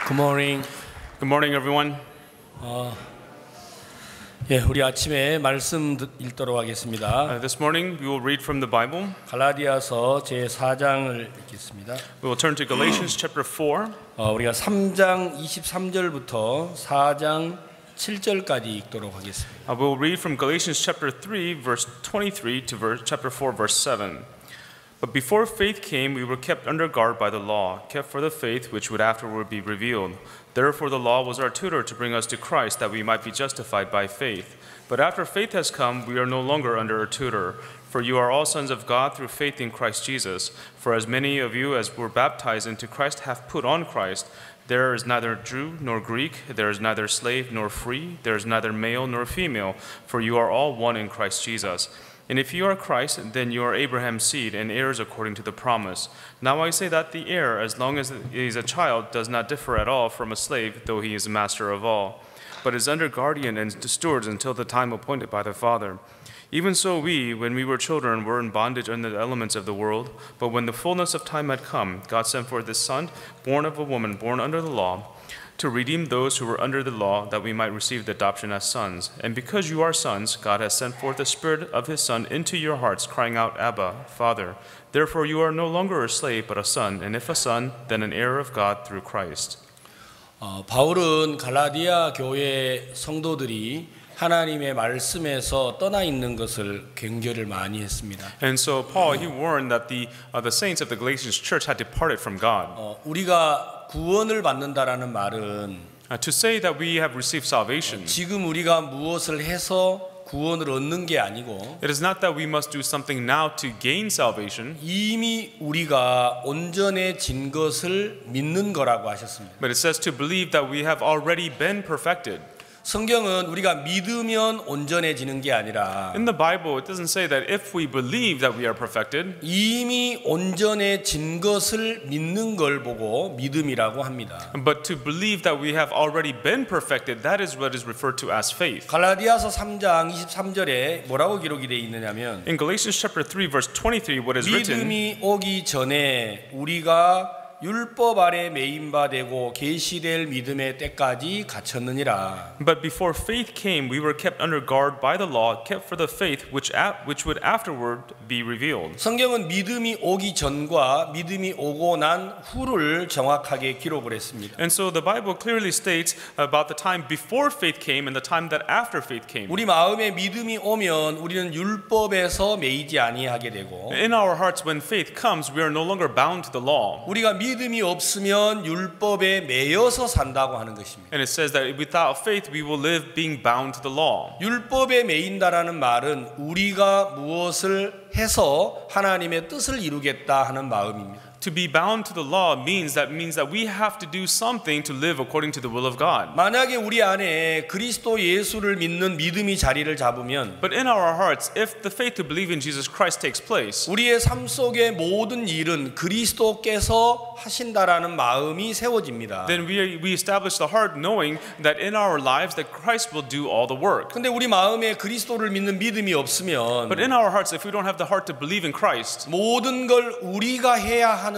Good morning. Good morning, everyone. 우리 아침에 말씀 읽도록 하겠습니다. This morning we will read from the Bible. 갈라디아서 제 4장을 읽겠습니다. We will turn to Galatians chapter 4. 우리가 3장 23절부터 4장 7절까지 읽도록 하겠습니다. We will read from Galatians chapter 3, verse 23 to chapter 4, verse 7. But before faith came, we were kept under guard by the law, kept for the faith which would afterward be revealed. Therefore the law was our tutor to bring us to Christ, that we might be justified by faith. But after faith has come, we are no longer under a tutor. For you are all sons of God through faith in Christ Jesus. For as many of you as were baptized into Christ have put on Christ. There is neither Jew nor Greek, there is neither slave nor free, there is neither male nor female, for you are all one in Christ Jesus. And if you are Christ, then you are Abraham's seed and heirs according to the promise. Now I say that the heir, as long as he is a child, does not differ at all from a slave, though he is master of all, but is under guardian and stewards until the time appointed by the Father. Even so we, when we were children, were in bondage under the elements of the world. But when the fullness of time had come, God sent forth His Son, born of a woman, born under the law, to redeem those who were under the law, that we might receive the adoption as sons. And because you are sons, God has sent forth the Spirit of His Son into your hearts, crying out, Abba, Father. Therefore you are no longer a slave, but a son, and if a son, then an heir of God through Christ. 바울은 갈라디아 교회 성도들이 하나님의 말씀에서 떠나 있는 것을 경계를 많이 했습니다. And so Paul, he warned that the saints of the Galatians church had departed from God. 우리가 구원을 받는다라는 말은 To say that we have received salvation, 지금 우리가 무엇을 해서 구원을 얻는 게 아니고 it is not that we must do something now to gain salvation, 이미 우리가 온전해진 것을 믿는 거라고 하셨습니다. but it says to believe that we have already been perfected. 성경은 우리가 믿으면 온전해지는 게 아니라 In the Bible, it doesn't say that if we believe that we are perfected, 이미 온전해진 것을 믿는 걸 보고 믿음이라고 합니다. but to believe that we have already been perfected, that is what is referred to as faith. 갈라디아서 3장 23절에 뭐라고 기록이 되어 있느냐면 In Galatians chapter 3, verse 23, what is written, 믿음이 오기 전에 우리가 율법 아래 매인바 되고 계시될 믿음의 때까지 갇혔느니라. But before faith came, we were kept under guard by the law, kept for the faith which would afterward be revealed. 성경은 믿음이 오기 전과 믿음이 오고 난 후를 정확하게 기록을 했습니다. And so the Bible clearly states about the time before faith came and the time that after faith came. 우리 마음에 믿음이 오면 우리는 율법에서 매이지 아니하게 되고 In our hearts, when faith comes, we are no longer bound to the law. 우리가 믿음이 없으면 율법에 매여서 산다고 하는 것입니다. And it says that without faith, we will live being bound to the law. 율법에 매인다라는 말은 우리가 무엇을 해서 하나님의 뜻을 이루겠다 하는 마음입니다. To be bound to the law means that we have to do something to live according to the will of God. 만약에 우리 안에 그리스도 예수를 믿는 믿음이 자리를 잡으면 But in our hearts, if the faith to believe in Jesus Christ takes place, 우리의 삶 속의 모든 일은 그리스도께서 하신다라는 마음이 세워집니다. then we establish the heart knowing that in our lives that Christ will do all the work. 근데 우리 마음에 그리스도를 믿는 믿음이 없으면 But in our hearts, if we don't have the heart to believe in Christ, 모든 걸 우리가 해야 하는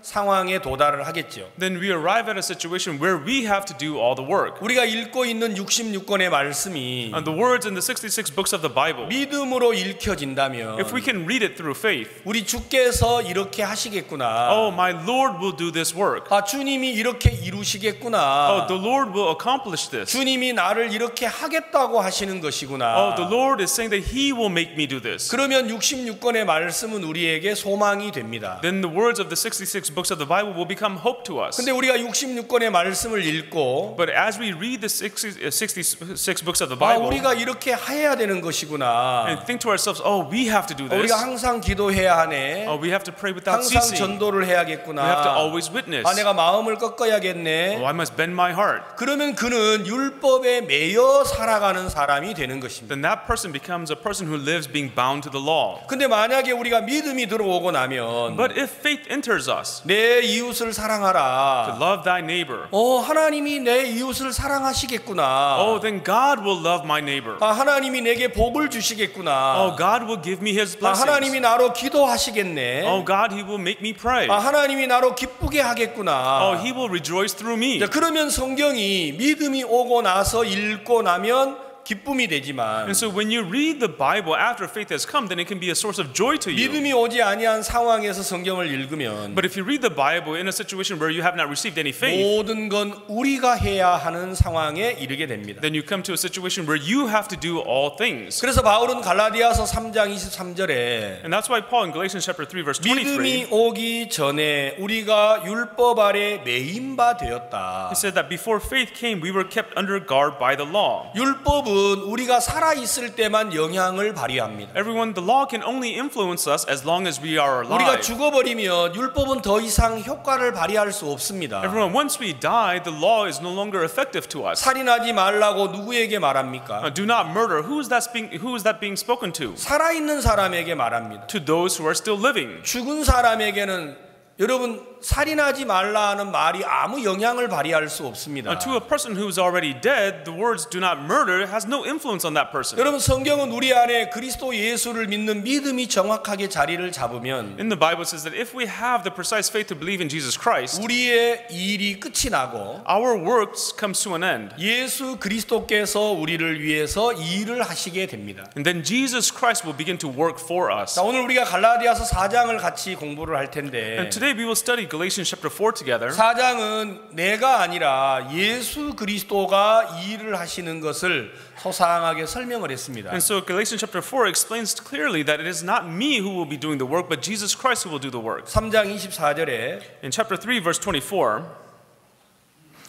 상황에 도달을 하겠죠. then we arrive at a situation where we have to do all the work. 우리가 읽고 있는 66권의 말씀이 And the words in the 66 books of the Bible, 믿음으로 읽혀진다면 if we can read it through faith, 우리 주께서 이렇게 하시겠구나. oh, my Lord will do this work. 주님이 이렇게 이루시겠구나. Oh, the Lord will accomplish this. 주님이 나를 이렇게 하겠다고 하시는 것이구나. Oh, the Lord is saying that He will make me do this. 그러면 66권의 말씀은 우리에게 소망이 됩니다. Then the words of the 66 books of the Bible will become hope to us. 근데 우리가 66권의 말씀을 읽고 But as we read the 66 books of the Bible 우리가 이렇게 해야 되는 것이구나. and think to ourselves, oh, we have to do this. 우리가 항상 기도해야 하네. Oh, we have to pray without 항상 ceasing. 전도를 해야겠구나. We have to always witness. 내가 마음을 꺾어야겠네. Oh, I must bend my heart. 그러면 그는 율법에 매여 살아가는 사람이 되는 것입니다. Then that person becomes a person who lives being bound to the law. 근데 만약에 우리가 믿음이 들어오고 나면 But if faith enters us, 내 이웃을 to 사랑하라. love thy neighbor, 하나님이 내 이웃을 사랑하시겠구나. oh, then God will love my neighbor. 하나님이 내게 복을 주시겠구나. Oh, God will give me His blessings. 하나님이 나로 기도하시겠네. Oh, God, He will make me pray. 하나님이 나로 기쁘게 하겠구나. he will rejoice through me. 자, 그러면 성경이 믿음이 오고 나서 읽고 나면 기쁨이 되지만 And so when you read the Bible after faith has come, then it can be a source of joy to you. 믿음이 오지 아니한 상황에서 성경을 읽으면 But if you read the Bible in a situation where you have not received any faith, 모든 건 우리가 해야 하는 상황에 이르게 됩니다. then you come to a situation where you have to do all things. 그래서 바울은 갈라디아서 3장 23절에 And that's why Paul in Galatians chapter 3 verse 23, 믿음이 오기 전에 우리가 율법 아래 매인 바 되었다. he said that before faith came, we were kept under guard by the law. 율법은 우리가 살아 있을 때만 영향을 발휘합니다. Everyone, the law can only influence us as long as we are 우리가 alive. 죽어버리면 율법은 더 이상 효과를 발휘할 수 없습니다. Everyone, once we die, the law is no longer effective to us. 살인하지 말라고 누구에게 말합니까? Do not murder. Who is that being spoken to? 살아있는 사람에게 말합니다. To those who are still living. 죽은 사람에게는 여러분 살인하지 말라는 말이 아무 영향을 발휘할 수 없습니다. To a person who is already dead, the words "do not murder" has no influence on that person. 여러분 성경은 우리 안에 그리스도 예수를 믿는 믿음이 정확하게 자리를 잡으면 In the Bible it says that if we have the precise faith to believe in Jesus Christ, 우리의 일이 끝이 나고 our works comes to an end. 예수 그리스도께서 우리를 위해서 일을 하시게 됩니다. And then Jesus Christ will begin to work for us. 자, 오늘 우리가 갈라디아서 4장을 같이 공부를 할 텐데 And today we will study Galatians chapter 4 together. 4장은 내가 아니라 예수 그리스도가 일을 하시는 것을 소상하게 설명을 했습니다. And so Galatians chapter 4 explains clearly that it is not me who will be doing the work, but Jesus Christ who will do the work. 3장 24절에 In chapter 3 verse 24,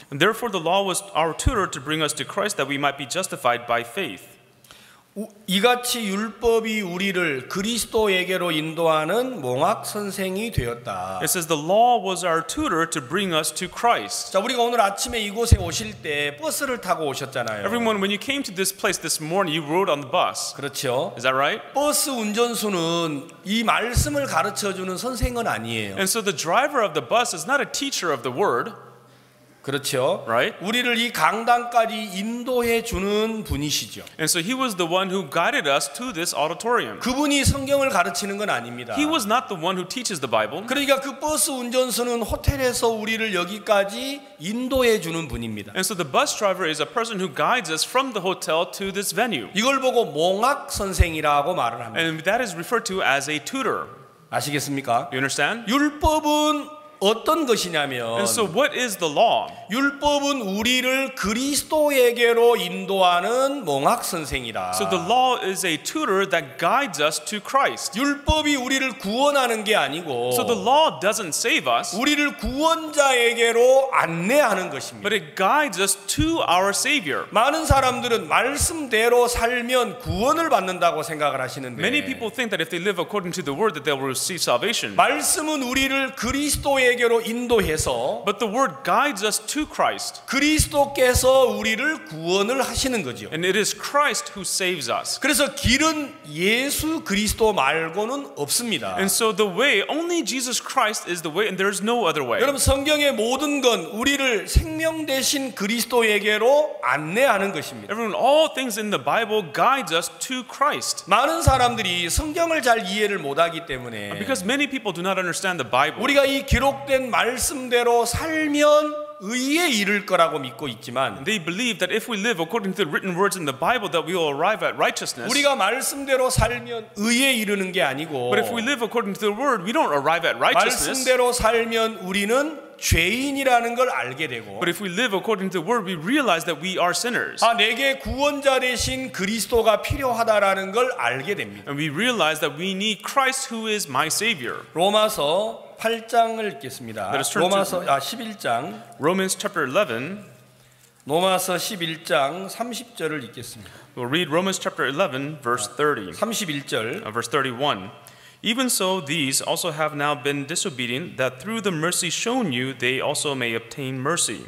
and therefore the law was our tutor to bring us to Christ that we might be justified by faith. 이같이 율법이 우리를 그리스도에게로 인도하는 몽학 선생이 되었다. It says the law was our tutor to bring us to Christ. 자, 우리가 오늘 아침에 이곳에 오실 때 버스를 타고 오셨잖아요. Everyone, when you came to this place this morning, you rode on the bus. 그렇죠. Is that right? 버스 운전수는 이 말씀을 가르쳐 주는 선생은 아니에요. And so the driver of the bus is not a teacher of the word. 그렇죠. Right? 우리를 이 강단까지 인도해 주는 분이시죠. And so he was the one who guided us to this auditorium. 그분이 성경을 가르치는 건 아닙니다. He was not the one who teaches the Bible. 그러니까 그 버스 운전수는 호텔에서 우리를 여기까지 인도해 주는 분입니다. And so the bus driver is a person who guides us from the hotel to this venue. 이걸 보고 몽학 선생이라고 말을 합니다. And that is referred to as a tutor. 아시겠습니까? You understand? 율법은 어떤 것이냐면 And so what is the law? 율법은 우리를 그리스도에게로 인도하는 몽학 선생이다. So the law is a tutor that guides us to Christ. 율법이 우리를 구원하는 게 아니고 So the law doesn't save us, 우리를 구원자에게로 안내하는 것입니다. but it guides us to our Savior. 많은 사람들은 말씀대로 살면 구원을 받는다고 생각을 하시는데 Many people think that if they live according to the word that they will receive salvation. 말씀은 우리를 그리스도에게로 인도해서 But the word guides us to Christ. 그리스도께서 우리를 구원을 하시는 거죠. And it is Christ who saves us. 그래서 길은 예수 그리스도 말고는 없습니다. And so the way, only Jesus Christ is the way, and there is no other way. 여러분 성경의 모든 건 우리를 생명 되신 그리스도에게로 안내하는 것입니다. Everyone, all things in the Bible guides us to Christ. 많은 사람들이 성경을 잘 이해를 못하기 때문에 Because many people do not understand the Bible. 우리가 이 기록된 말씀대로 살면 의에 이를 거라고 믿고 있지만 They believe that if we live according to the written words in the Bible that we will arrive at righteousness. 우리가 말씀대로 살면 의에 이르는 게 아니고 But if we live according to the word, we don't arrive at righteousness. 말씀대로 살면 우리는 죄인이라는 걸 알게 되고 But if we live according to the word, we realize that we are sinners. 아, 내게 구원자 되신 그리스도가 필요하다라는 걸 알게 됩니다. And we realize that we need Christ who is my Savior. 로마서 8장을 읽겠습니다. Let us turn 로마서 11장 Romans chapter 11. 로마서 11장 30절을 읽겠습니다. We'll read Romans chapter 11, verse 30. 31절 Verse 31. Even so, these also have now been disobedient, that through the mercy shown you, they also may obtain mercy.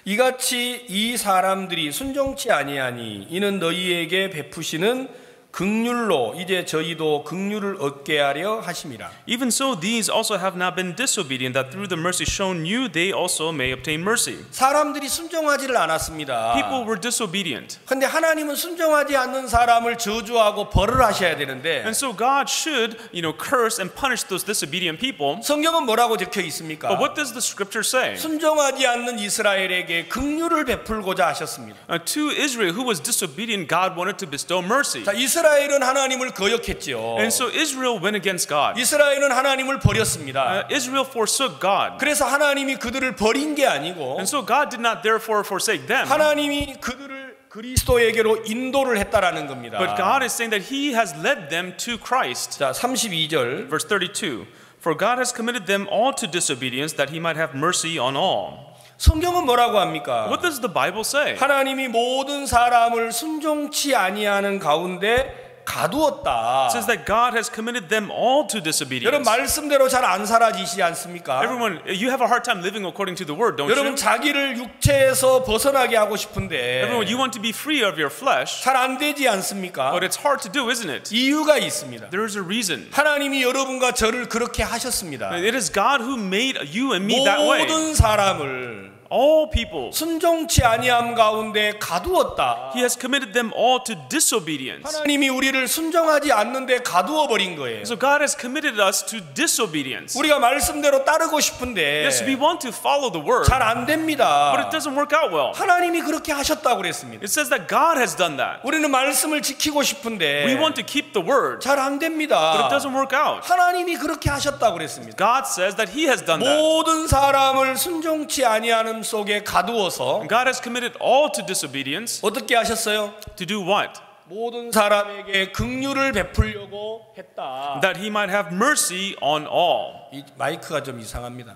이같이 이 사람들이 순종치 아니하니 이는 너희에게 베푸시는 긍휼로 이제 저희도 긍휼을 얻게 하려 하심이라. Even so, these also have not been disobedient, that through the mercy shown you, they also may obtain mercy. 사람들이 순종하지를 않았습니다. People were disobedient. 근데 하나님은 순종하지 않는 사람을 저주하고 벌을 하셔야 되는데 And so God should, curse and punish those disobedient people. 성경은 뭐라고 적혀 있습니까? But what does the scripture say? 순종하지 않는 이스라엘에게 긍휼을 베풀고자 하셨습니다. To Israel, who was disobedient, God wanted to bestow mercy. 자, 이스라엘은 하나님을 거역했죠. And so Israel went against God. 이스라엘은 하나님을 버렸습니다. Israel forsook God. 그래서 하나님이 그들을 버린 게 아니고 And so God did not therefore forsake them. 하나님이 그들을 그리스도에게로 인도를 했다라는 겁니다. But God is saying that He has led them to Christ. 자, 32절. Verse 32. For God has committed them all to disobedience, that He might have mercy on all. 성경은 뭐라고 합니까? What does the Bible say? 하나님이 모든 사람을 순종치 아니하는 가운데 가두었다. It says that God has committed them all to 여러분 disobedience. 말씀대로 잘 안 살아지시지 않습니까? Everyone, you have a hard time living according to the word, don't 여러분 you? 자기를 육체에서 벗어나게 하고 싶은데 Everyone, you want to be free of your flesh, 잘 안 되지 않습니까? but it's hard to do, isn't it? 이유가 있습니다. There is a reason. 하나님이 여러분과 저를 그렇게 하셨습니다. It is God who made you and me that way. 모든 사람을 All people. 순종치 아니함 가운데 가두었다. He has committed them all to disobedience. 하나님이 우리를 순종하지 않는데 가두어 버린 거예요. So God has committed us to disobedience. 우리가 말씀대로 따르고 싶은데 Yes, we want to follow the word, 잘 안 됩니다. but it doesn't work out well. 하나님이 그렇게 하셨다고 그랬습니다. It says that God has done that. 우리는 말씀을 지키고 싶은데 We want to keep the word, 잘 안 but it 됩니다. doesn't work out. 하나님이 그렇게 하셨다고 그랬습니다. God says that He has done that. 모든 사람을 순종치 아니하는 속에 가두어서 God has committed all to disobedience. 어떻게 하셨어요? To do what? 모든 사람에게 긍휼을 베풀려고 했다. That He might have mercy on all. 이 마이크가 좀 이상합니다.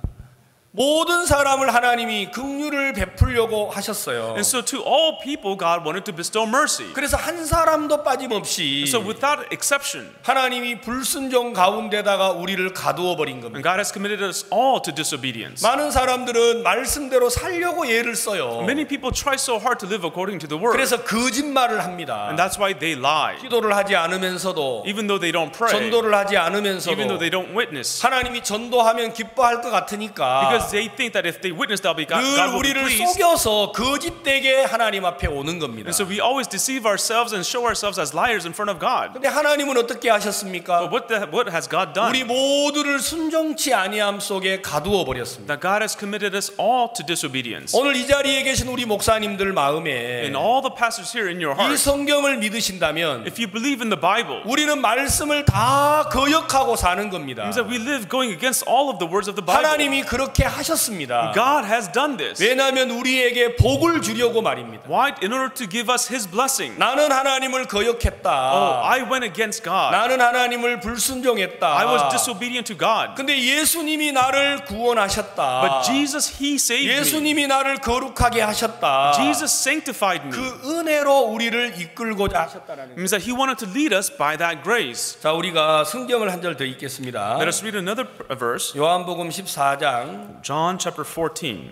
모든 사람을 하나님이 긍휼을 베풀려고 하셨어요. And so to all people, God wanted to bestow mercy. 그래서 한 사람도 빠짐없이 So without exception, 하나님이 불순종 가운데다가 우리를 가두어 버린 겁니다. and God has committed us all to disobedience. 많은 사람들은 말씀대로 살려고 애를 써요. Many people try so hard to live according to the word, 그래서 거짓말을 합니다. and that's why they lie. 기도를 하지 않으면서도 Even though they don't pray, 전도를 하지 even 않으면서도 though they don't witness, 하나님이 전도하면 기뻐할 것 같으니까 because they think that if they witness, God 늘 will be 우리를 pleased. 속여서 거짓되게 하나님 앞에 오는 겁니다. And so we always deceive ourselves and show ourselves as liars in front of God. 근데 하나님은 어떻게 하셨습니까? But what has God done? 우리 모두를 순종치 아니함 속에 가두어 버렸습니다. That God has committed us all to disobedience. 오늘 이 자리에 계신 우리 목사님들 마음에 In all the pastors here in your 이 heart, 성경을 믿으신다면 if you believe in the Bible, 우리는 말씀을 다 거역하고 사는 겁니다. means that we live going against all of the words of the Bible. 하나님이 그렇게 하셨습니다. God has done this. 왜냐하면 우리에게 복을 주려고 말입니다. Why? In order to give us His blessing. 나는 하나님을 거역했다. Oh, I went against God. 나는 하나님을 불순종했다. I was disobedient to God. 근데 예수님이 나를 구원하셨다. But Jesus, He saved me. 예수님이 나를 거룩하게 하셨다. Jesus sanctified me. 그 은혜로 우리를 이끌고자 하셨다라는 It means that He wanted to lead us by that grace. 자, 우리가 성경을 한 절 더 읽겠습니다. Let us read another verse. 요한복음 14장 John chapter 14.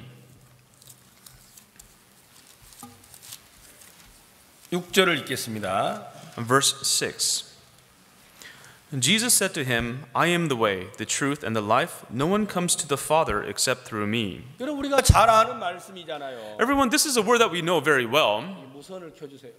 6절을 읽겠습니다. Verse 6. Jesus said to him, I am the way, the truth, and the life. No one comes to the Father except through me. 여러분 우리가 잘 아는 말씀이잖아요. Everyone, this is a word that we know very well. 무선을 켜주세요.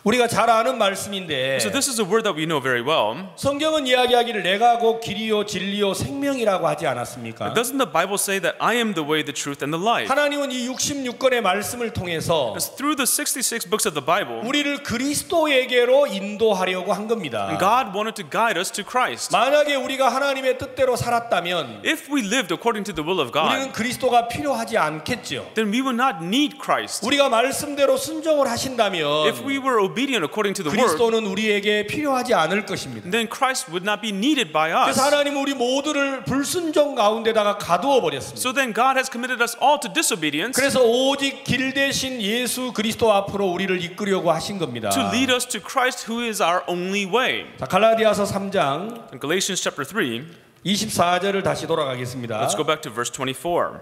우리가 잘 아는 말씀인데 So this is a word that we know very well. 성경은 이야기하기를 내가 곧 길이요 진리요 생명이라고 하지 않았습니까? Doesn't the Bible say that I am the way, the truth, and the life? 하나님은 이 66권의 말씀을 통해서 It's through the 66 books of the Bible, 우리를 그리스도에게로 인도하려고 한 겁니다. God wanted to guide us to Christ. 만약에 우리가 하나님의 뜻대로 살았다면 If we lived according to the will of 우리는 God, 그리스도가 필요하지 않겠죠. then we would not need Christ. 우리가 말씀대로 순종을 하신다면 If we were obedient according to the word, 그리스도는 우리에게 필요하지 않을 것입니다. then Christ would not be needed by us. 그래서 하나님은 우리 모두를 불순종 가운데다가 가두어 버렸습니다. So then God has committed us all to disobedience 그래서 오직 길 대신 예수 그리스도 앞으로 우리를 이끌려고 하신 겁니다. to lead us to Christ, who is our only way. 자, 갈라디아서 3장 In Galatians chapter 3, 24절을 다시 돌아가겠습니다. let's go back to verse 24.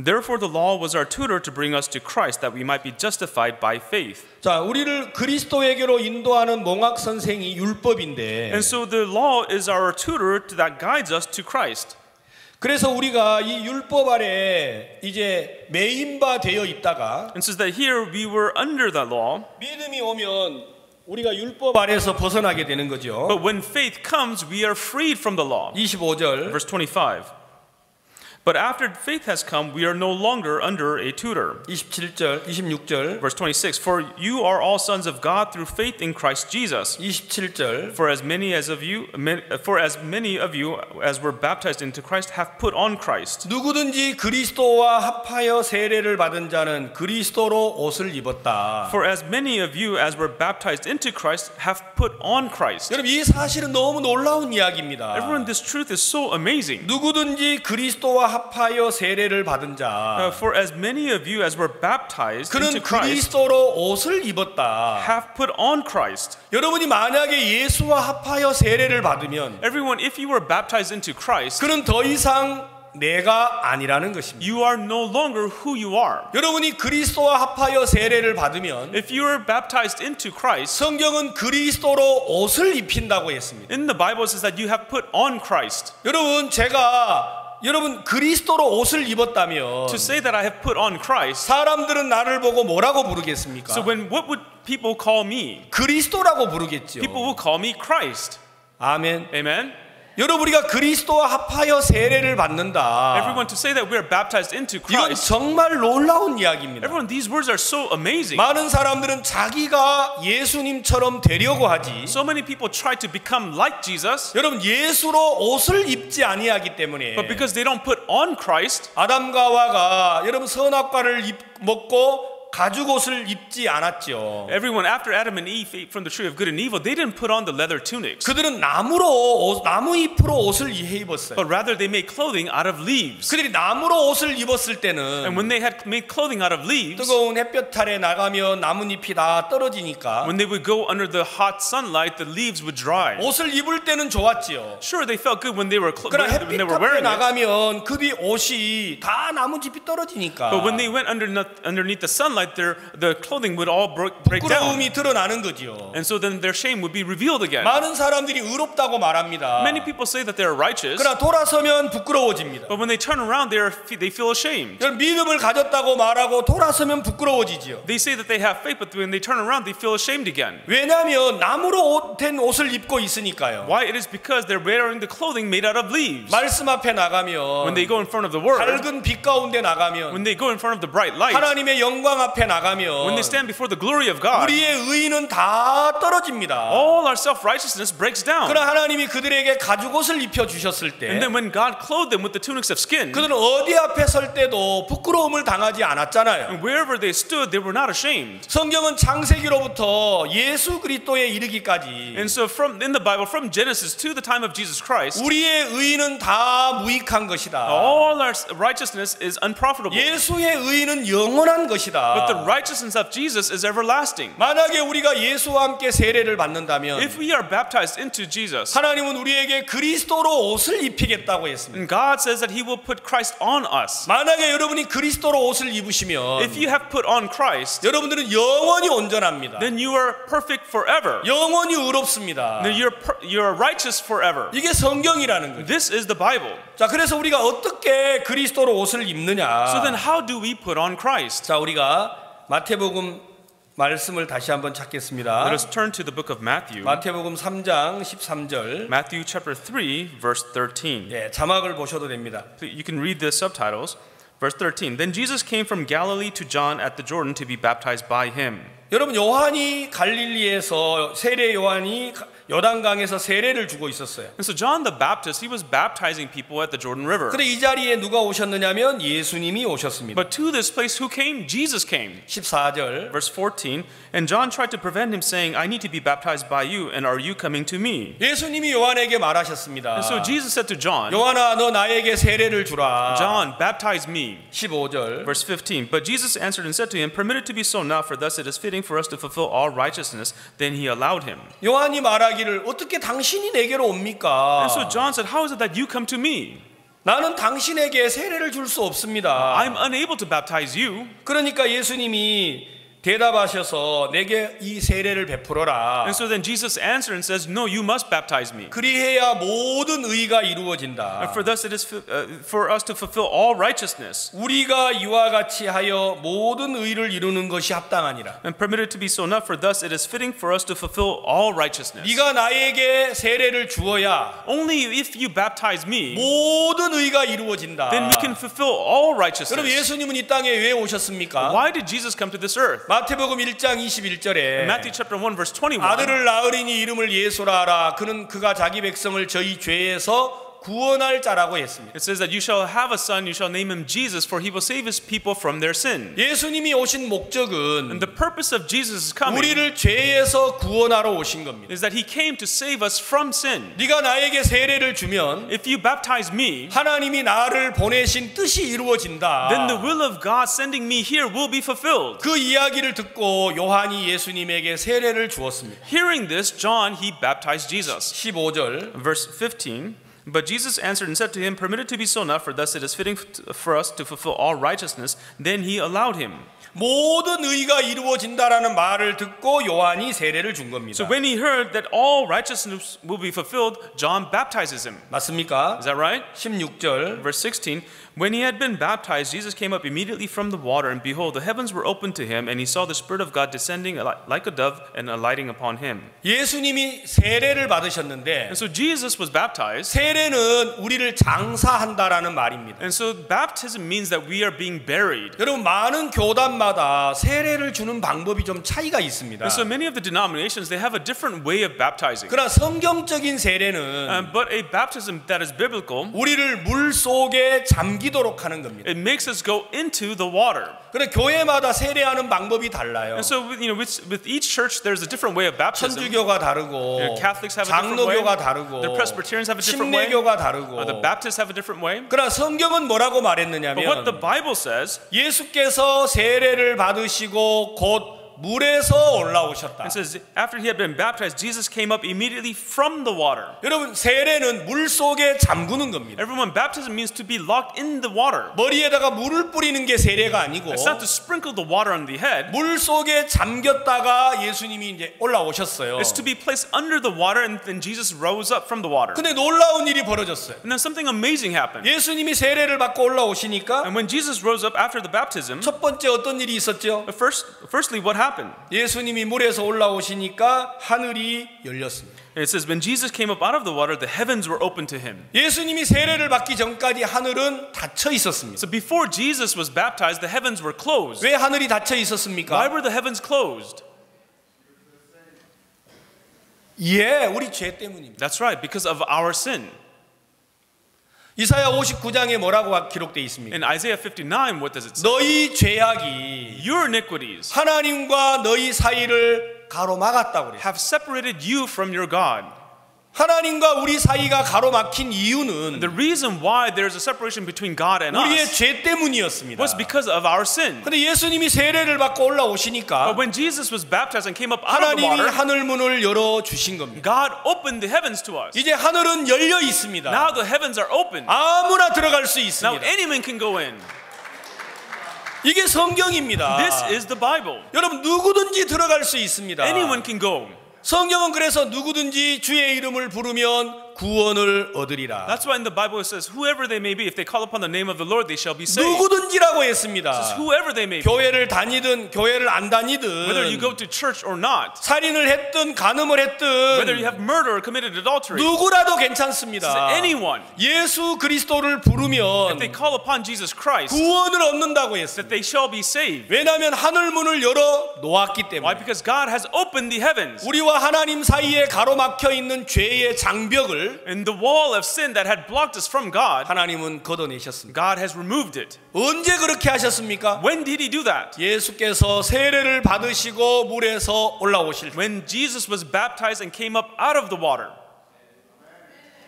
Therefore the law was our tutor to bring us to Christ, that we might be justified by faith. 자, 우리를 그리스도에게로 인도하는 몽학 선생이 율법인데 And so the law is our tutor that guides us to Christ. 그래서 우리가 이 율법 아래 이제 매인바 되어 있다가 And says that here we were under that law, 믿음이 오면 우리가 율법 아래에서 벗어나게 되는 거죠. but when faith comes, we are freed from the law. 25절 Verse 25. But after faith has come, we are no longer under a tutor. 27절, 26절, Verse 26. For you are all sons of God through faith in Christ Jesus. 27절. For as many of you as were baptized into Christ have put on Christ. 누구든지 그리스도와 합하여 세례를 받은 자는 그리스도로 옷을 입었다. For as many of you as were baptized into Christ have put on Christ. 여러분 이 사실은 너무 놀라운 이야기입니다. Everyone, this truth is so amazing. 누구든지 그리스도와 합하여 세례를 받은 자 For as many of you as were baptized into 그는 Christ 그리스도로 옷을 입었다. have put on Christ. 여러분이 만약에 예수와 합하여 세례를 받으면 Everyone, if you were baptized into Christ, 그는 더 이상 내가 아니라는 것입니다. you are no longer who you are. 여러분이 그리스도와 합하여 세례를 받으면 If you are baptized into Christ, 성경은 그리스도로 옷을 입힌다고 했습니다. in the Bible it says that you have put on Christ. 여러분 여러분 그리스도로 옷을 입었다면 To say that I have put on Christ, 사람들은 나를 보고 뭐라고 부르겠습니까? so what would people call me? 그리스도라고 부르겠죠. People will call me Christ. 아멘. Amen. 여러분 우리가 그리스도와 합하여 세례를 받는다. Everyone, to say that we are baptized into 이건 Christ, 정말 놀라운 이야기입니다. everyone, these words are so amazing. 많은 사람들은 자기가 예수님처럼 되려고 하지. So many people try to become like Jesus, 여러분 예수로 옷을 입지 아니하기 때문에 but because they don't put on Christ, 아담과 하와가 여러분 선악과를 먹고 가죽 옷을 입지 않았죠. everyone after Adam and Eve ate from the tree of good and evil, they didn't put on the leather tunics, 그들은 나무 잎으로 옷을 해 입었어요. but rather they made clothing out of leaves. 그들이 나무로 옷을 입었을 And 때는 when they had made clothing out of leaves, 뜨거운 햇볕 아래 나가면 나뭇잎이 다 떨어지니까 when they would go under the hot sunlight, the leaves would dry. 옷을 입을 때는 좋았지요. Sure, they felt good when they were 그러나 when 햇빛 they were 앞에 wearing it, 나가면 그뒤 옷이 다 나뭇잎이 떨어지니까 but when they went underneath the sunlight, the clothing would all break down. 부끄러움이 드러나는 거지요. And so then their shame would be revealed again. 많은 사람들이 의롭다고 말합니다. Many people say that they are righteous, 그러나 돌아서면 부끄러워집니다. but when they turn around, they feel ashamed. 여러분 믿음을 가졌다고 말하고 돌아서면 부끄러워지지요. They say that they have faith, but when they turn around, they feel ashamed again. 왜냐하면 나무로 된 옷을 입고 있으니까요. Why? It is because they're wearing the clothing made out of leaves. 말씀 앞에 나가면 When they go in front of the word, 밝은 빛 가운데 나가면 when they go in front of the bright light, 하나님의 영광 앞에 나가면 when they stand before the glory of God, 우리의 의의는 다 떨어집니다. all our self-righteousness breaks down. 그러나 하나님이 그들에게 가죽옷을 입혀 주셨을 때 And then when God clothed them with the tunics of skin, 그들은 어디 앞에 설 때도 부끄러움을 당하지 않았잖아요. and wherever they stood, they were not ashamed. 성경은 창세기로부터 예수 그리스도에 이르기까지 And so in the Bible, from Genesis to the time of Jesus Christ, 우리의 의의는 다 무익한 것이다. all our righteousness is unprofitable. 예수의 의의는 영원한 것이다. But the righteousness of Jesus is everlasting. 만약에 우리가 예수와 함께 세례를 받는다면 If we are baptized into Jesus, 하나님은 우리에게 그리스도로 옷을 입히겠다고 했습니다. and God says that He will put Christ on us. 만약에 여러분이 그리스도로 옷을 입으시면 If you have put on Christ, 여러분들은 영원히 온전합니다. then you are perfect forever. 영원히 의롭습니다. Then you're righteous forever. 이게 성경이라는 거죠. This is the Bible. 자, 그래서 우리가 어떻게 그리스도로 옷을 입느냐? So then how do we put on Christ? 자, 우리가 마태복음 말씀을 다시 한번 찾겠습니다. Let us turn to the book of Matthew. 마태복음 3장 13절. Matthew chapter 3 verse 13. 예, 자막을 보셔도 됩니다. You can read the subtitles. Verse 13. Then Jesus came from Galilee to John at the Jordan to be baptized by him. 여러분 요한이 갈릴리에서 세례 요한이 요단강에서 세례를 주고 있었어요. And so John the Baptist, he was baptizing people at the Jordan River. 근데 이 자리에 누가 오셨느냐면 예수님이 오셨습니다. But to this place who came? Jesus came. 14절. Verse 14. And John tried to prevent him, saying, I need to be baptized by you, and are you coming to me? 예수님이 요한에게 말하셨습니다. And so Jesus said to John, 요한아 너 나에게 세례를 주라. John, baptize me. 15절. Verse 15. But Jesus answered and said to him, Permit it to be so now, for thus it is fitting for us to fulfill all righteousness. Then he allowed him. 요한이 말하기를 어떻게 당신이 내게로 옵니까? And so John said, How is it that you come to me? 나는 당신에게 세례를 줄 수 없습니다. I'm unable to baptize you. 그러니까 예수님이 대답하셔서 내게 이 세례를 베풀어라. And so then Jesus answered and says, no, you must baptize me. 그리해야 모든 의가 이루어진다. And for thus it is for us to fulfill all righteousness. 우리가 이와 같이 하여 모든 의를 이루는 것이 합당하니라. And permitted to be so enough, for thus it is fitting for us to fulfill all righteousness. 네가 나에게 세례를 주어야 Only if you baptize me, 모든 의가 이루어진다. then we can fulfill all 그럼 righteousness. 예수님은 이 땅에 왜 오셨습니까? Why did Jesus come to this earth? 마태복음 1장 21절에 Matthew chapter 1 verse 21. 아들을 낳으리니 이름을 예수라 하라. 그는 그가 자기 백성을 저희 죄에서 구원할 자라고 했습니다. It says that you shall have a son, you shall name him Jesus, for he will save his people from their sin. 예수님이 오신 And 목적은 the purpose of Jesus' coming 우리를 죄에서 구원하러 오신 겁니다. is that he came to save us from sin. 네가 나에게 세례를 주면 If you baptize me, 하나님이 나를 보내신 뜻이 이루어진다. then the will of God sending me here will be fulfilled. 그 이야기를 듣고 요한이 예수님에게 세례를 주었습니다. Hearing this, John, he baptized Jesus. 15절 Verse 15. But Jesus answered and said to him, permit it to be so enough, for thus it is fitting for us to fulfill all righteousness. Then he allowed him. 모든 의가 이루어진다라는 말을 듣고 요한이 세례를 준 겁니다. So when he heard that all righteousness will be fulfilled, John baptizes him. 맞습니까? Is that right? 16절 Verse 16. When he had been baptized, Jesus came up immediately from the water, and behold, the heavens were opened to him, and he saw the Spirit of God descending like a dove and alighting upon him. 예수님이 세례를 받으셨는데 And so Jesus was baptized. 세례는 우리를 장사한다라는 말입니다. And so baptism means that we are being buried. 여러분 많은 교단마다 세례를 주는 방법이 좀 차이가 있습니다. And so many of the denominations, they have a different way of baptizing. 그러나 성경적인 세례는 But a baptism that is biblical, 우리를 물 속에 잠기도록 하는 겁니다. it makes us go into the water. 그래 교회마다 세례하는 방법이 달라요. And so with each church, there's a different way of baptism. 천주교가 다르고 Catholics have a different way. 장로교가 다르고 The Presbyterians have a different way. 침례교가 다르고 The Baptists have a different way. 그러나 성경은 뭐라고 But what the 말했느냐면 Bible says, 예수께서 세례를 받으시고 곧 물에서 올라오셨다. it says after he had been baptized, Jesus came up immediately from the water. 여러분 세례는 물 속에 잠그는 겁니다. Everyone, baptism means to be locked in the water. 머리에다가 물을 뿌리는 게 세례가 아니고 It's not to sprinkle the water on the head. 물 속에 잠겼다가 예수님이 이제 올라오셨어요. It's to be placed under the water, and then Jesus rose up from the water. 근데 놀라운 일이 벌어졌어요. And then something amazing happened. 예수님이 세례를 받고 올라오시니까 And when Jesus rose up after the baptism, 첫 번째 어떤 일이 있었죠? firstly, what happened? 예수님이 물에서 올라오시니까 하늘이 열렸습니다. It says, when Jesus came up out of the water, the heavens were open to him. 예수님이 세례를 받기 전까지 하늘은 닫혀 있었습니다. So before Jesus was baptized, the heavens were closed. 왜 하늘이 닫혀 Why 있었습니까? were the heavens closed? 예, 우리 죄 때문입니다. That's right, because of our sin. 이사야 59장에 뭐라고 기록되어 있습니까? In Isaiah 59, what does it say? 너희 죄악이 Your iniquities 하나님과 너희 사이를 가로막았다고 그래요. have separated you from your God. 하나님과 우리 사이가 가로막힌 이유는 The reason why there's a separation between God and 우리의 us 죄 때문이었습니다. was because of our sin. 근데 예수님이 세례를 받고 올라오시니까 But when Jesus was baptized and came up out of the 하나님이 water, 하늘 문을 열어 주신 겁니다. God opened the heavens to us. 이제 하늘은 열려 있습니다. Now the heavens are open. 아무나 들어갈 수 Now 있습니다. anyone can go in. 이게 성경입니다. This is the Bible. 여러분 누구든지 들어갈 수 있습니다. Anyone can go. 성경은 그래서 누구든지 주의 이름을 부르면 구원을 얻으리라. That's why in the Bible it says, whoever they may be, if they call upon the name of the Lord, they shall be saved. 누구든지라고 It says, 했습니다. whoever they may be, 교회를 다니든 교회를 안 whether you go 다니든 to church or not, 살인을 했든 간음을 whether you 했든 have murder or committed adultery, 누구라도 it says 괜찮습니다. anyone, 예수 그리스도를 if 부르면 they call upon Jesus Christ, 구원을 얻는다고 that 했습니다. they shall be saved. 왜냐하면 하늘 문을 열어 놓았기 Why? 때문에 Because God has opened the heavens. 우리와 하나님 사이에 가로막혀 있는 죄의 장벽을 And the wall of sin that had blocked us from God, 하나님은 걷어내셨습니다. God has removed it. 언제 그렇게 하셨습니까? When did he do that? 예수께서 세례를 받으시고 물에서 올라오실 때. When Jesus was baptized and came up out of the water.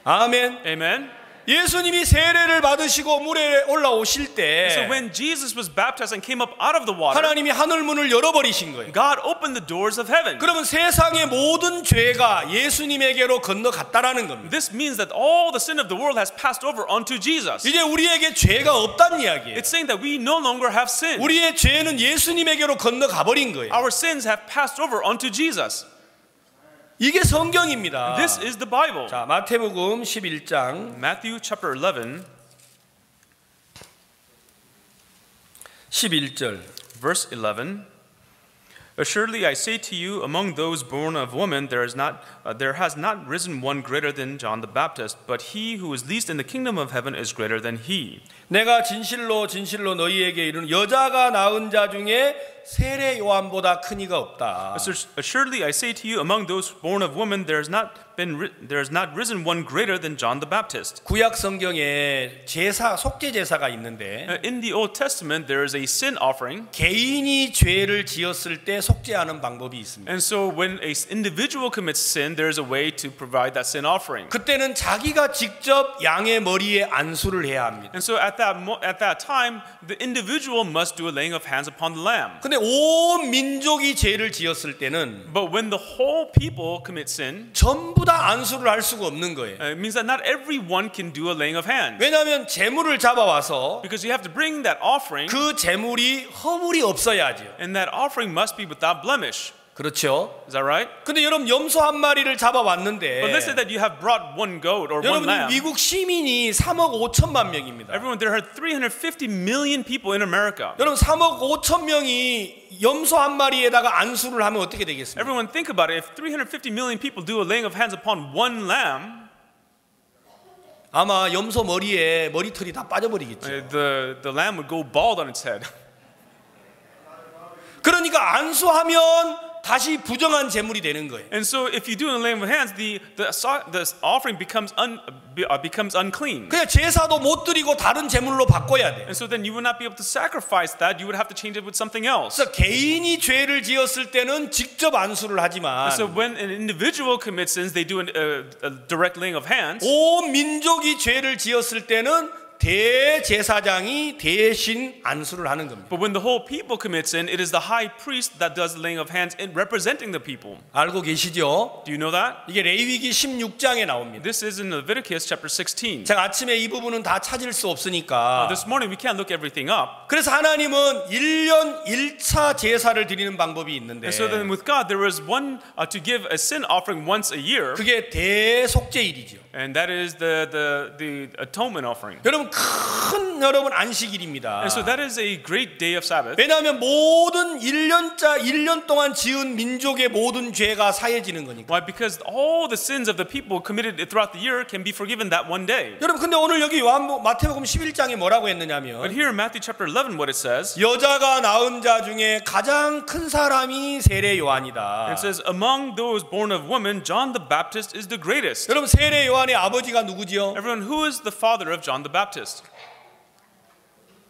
아멘. Amen. 예수님이 세례를 받으시고 물에 올라오실 때 So when Jesus was baptized and came up out of the water, 하나님이 하늘 문을 열어버리신 거예요. God opened the doors of heaven. 그러면 세상의 모든 죄가 예수님에게로 건너갔다라는 겁니다. This means that all the sin of the world has passed over onto Jesus. 이제 우리에게 죄가 없다는 이야기예요. It's saying that we no longer have sin. 우리의 죄는 예수님에게로 건너가 버린 거예요. Our sins have passed over onto Jesus. 이게 성경입니다. This is the Bible. 자, 마태복음 11장 Matthew chapter 11, 11절 verse 11. Assuredly I say to you, among those born of woman, there has not risen one greater than John the Baptist, but he who is least in the kingdom of heaven is greater than he. 내가 진실로 진실로 너희에게 이르는 여자가 낳은 자 중에 세례 요한보다 큰 이가 없다. Assuredly I say to you, among those born of woman, there has not risen one greater than John the Baptist. 구약 성경에 제사 속죄 제사가 있는데 In the Old Testament, there is a sin offering. 개인이 죄를 지었을 때 속죄하는 방법이 있습니다. And so when an individual commits sin, there is a way to provide that sin offering. 그때는 자기가 직접 양의 머리에 안수를 해야 합니다. And so at that time, the individual must do a laying of hands upon the lamb. 근데 온 민족이 죄를 지었을 때는 But when the whole people commit sin, 전부 다 안수를 할 수가 없는 거예요. it means that not everyone can do a laying of hands. 왜냐하면 제물을 잡아와서 Because you have to bring that offering, 그 제물이 허물이 없어야죠. and that offering must be without blemish. 그렇죠. Is that right? 근데 여러분 염소 한 마리를 잡아왔는데 But let's say that you have brought one goat or one 여러분 lamb. 미국 시민이 3억 5천만 명입니다. Everyone, there are 350 million people in America. 여러분 3억 5천 명이 염소 한 마리에다가 안수를 하면 어떻게 되겠습니까? Everyone, think about it. If 350 million people do a laying of hands upon one lamb, 아마 염소 머리에 머리털이 다 빠져버리겠죠. the lamb would go bald on its head. 그러니까 안수하면 다시 부정한 제물이 되는 거예요. And so, if you do a laying of hands, the offering becomes unclean. 그냥 제사도 못 드리고 다른 제물로 바꿔야 돼. And so then you would not be able to sacrifice that. You would have to change it with something else. 그래서 개인이 죄를 지었을 때는 직접 안수를 하지만 And so when an individual commits sins, they do a direct laying of hands. 온 민족이 죄를 지었을 때는 대제사장이 대신 안수를 하는 겁니다. But when the whole people commit sin, it is the high priest that does the laying of hands in representing the people. 알고 계시죠? Do you know that? 이게 레위기 16장에 나옵니다. This is in Leviticus chapter 16. 제가 아침에 이 부분은 다 찾을 수 없으니까 This morning we can't look everything up. 그래서 하나님은 1년 1차 제사를 드리는 방법이 있는데 And so then with God there is one to give a sin offering once a year, 그게 대속죄일이죠. and that is the atonement offering. 여러분 큰 여러분 안식일입니다. And so that is a great day of Sabbath. 왜냐하면 모든 1년 동안 지은 민족의 모든 죄가 사해지는 거니까. Why? Because all the sins of the people committed throughout the year can be forgiven that one day. 여러분 근데 오늘 여기 마태복음 11장에 뭐라고 했느냐면 But here in Matthew chapter 11 what it says, 여자가 낳은 자 중에 가장 큰 사람이 세례 요한이다. it says among those born of woman, John the Baptist is the greatest. 여러분 세례 요한의 아버지가 누구지요? Everyone, who is the father of John the Baptist?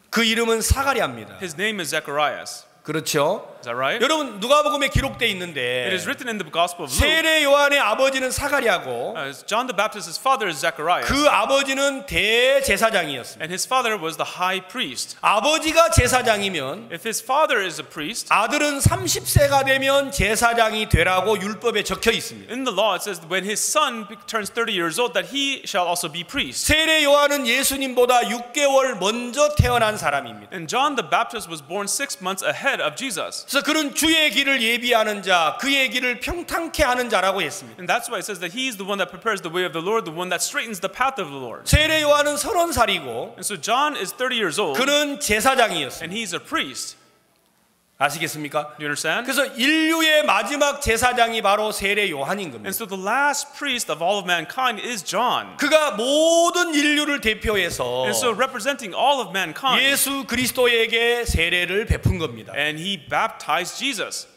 그 이름은 사가랴입니다. His name is Zacharias. 그렇죠? Is that right? 여러분 누가복음에 기록돼 It 있는데 is written in the Gospel of Luke. 세례 요한의 아버지는 사가랴고 John the Baptist's father is Zacharias, 그 아버지는 대제사장이었습니다. and his father was the high priest. 아버지가 제사장이면 If his father is a priest, 아들은 30세가 되면 제사장이 되라고 율법에 적혀 있습니다. in the law it says when his son turns 30 years old that he shall also be priest. 세례 요한은 예수님보다 6개월 먼저 태어난 사람입니다. And John the Baptist was born 6 months ahead of Jesus. 그래서 그는 주의 길을 예비하는 자, 그의 길을 평탄케 하는 자라고 했습니다. And that's why it says that he is the one that prepares the way of the Lord, the one that straightens the path of the Lord. 세례 요한은 30살이고 And so John is 30 years old, 그는 제사장이었습니다. and he's a priest. 아시겠습니까? Do you understand? 그래서 인류의 마지막 제사장이 바로 세례 요한인 겁니다. And so the last priest of all of mankind is John. 그가 모든 인류를 대표해서 And so representing all of mankind, 예수 그리스도에게 세례를 베푼 겁니다. and he baptized Jesus.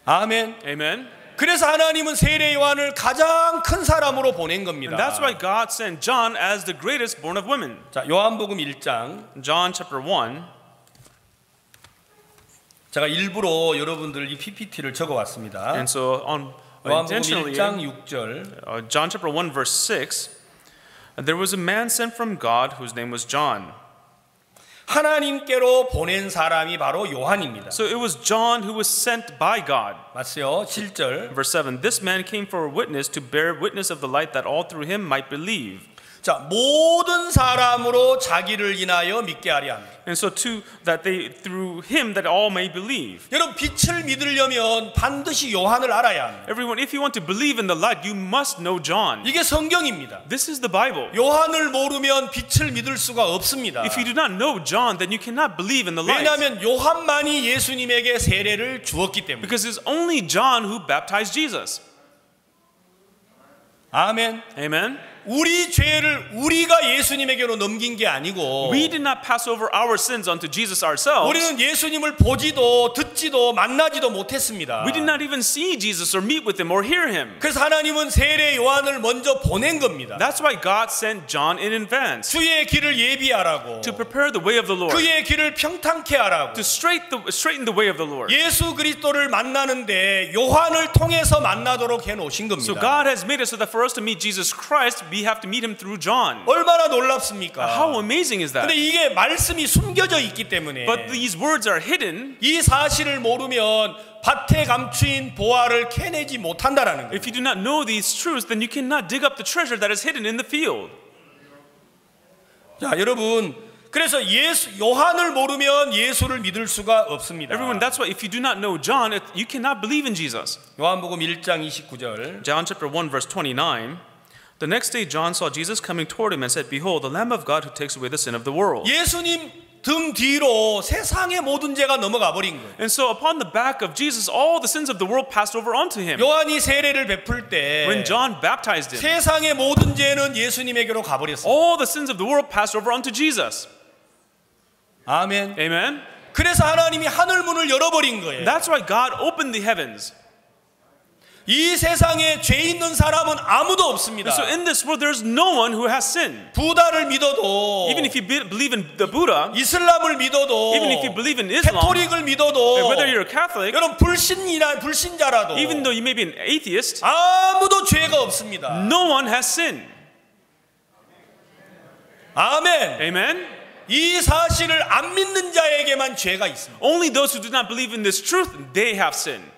아멘. Amen. 그래서 하나님은 세례 요한을 가장 큰 사람으로 보낸 겁니다. And that's why God sent John as the greatest born of women. 자, 요한복음 1장. John chapter 1. 제가 일부러 여러분들 이 PPT를 적어 왔습니다. And so on 요한복음 intentionally, 1장 6절. John chapter 1 verse 6. There was a man sent from God whose name was John. 하나님께로 보낸 사람이 바로 요한입니다. So it was John who was sent by God. 맞죠? 7절. Verse 7, this man came for a witness to bear witness of the light that all through him might believe. 자, 모든 사람으로 자기를 인하여 믿게 하려 합니다. And so that they through him that all may believe. 여러분 빛을 믿으려면 반드시 요한을 알아야 합니다. Everyone, if you want to believe in the light, you must know John. 이게 성경입니다. This is the Bible. 요한을 모르면 빛을 믿을 수가 없습니다. If you do not know John, then you cannot believe in the light. 왜냐하면 요한만이 예수님에게 세례를 주었기 때문에. Because it's only John who baptized Jesus. 아멘. Amen. 우리 죄를 우리가 예수님에게로 넘긴 게 아니고 We did not pass over our sins onto Jesus ourselves. 우리는 예수님을 보지도 듣지도 만나지도 못했습니다. We did not even see Jesus or meet with him or hear him. 그래서 하나님은 세례 요한을 먼저 보낸 겁니다. That's why God sent John in advance 주의 길을 예비하라고 to prepare the way of the Lord, 그의 길을 평탄케 하라고 to straighten the way of the Lord. 예수 그리스도를 만나는데 요한을 통해서 만나도록 해놓으신 겁니다. So God has made it so that for us to meet Jesus Christ, we have to meet him through John. 얼마나 놀랍습니까? How amazing is that? 근데 이게 말씀이 숨겨져 있기 때문에 But these words are hidden. 이 사실을 모르면 밭에 감추인 보화를 캐내지 못한다라는 거예요. If you do not know these truths, then you cannot dig up the treasure that is hidden in the field. 자, 여러분, 그래서 요한을 모르면 예수를 믿을 수가 없습니다. Everyone, that's why if you do not know John, you cannot believe in Jesus. 요한복음 1장 29절. John chapter 1 verse 29. The next day John saw Jesus coming toward him and said, Behold, the Lamb of God who takes away the sin of the world. 예수님 등 뒤로 세상의 모든 죄가 넘어가 버린 거예요. And so upon the back of Jesus, all the sins of the world passed over onto him. 요한이 세례를 베풀 때 When John baptized him, 세상의 모든 죄는 예수님에게로 가버렸어요. all the sins of the world passed over onto Jesus. 아멘. Amen. 그래서 하나님이 하늘 문을 열어버린 거예요. That's why God opened the heavens. 이 세상에 죄 있는 사람은 아무도 없습니다. So in this world, there's no one who has sinned. 부다를 믿어도, Even if you believe in the Buddha, 이슬람을 믿어도, even if you believe in Islam, 캐토릭을 믿어도, whether you're a Catholic, 여러분 불신자라도, even though you may be an atheist, 아무도 죄가 없습니다. no one has sinned. 아멘. Amen. 이 사실을 안 믿는 자에게만 죄가 있습니다. Only those who do not believe in this truth, they have sinned.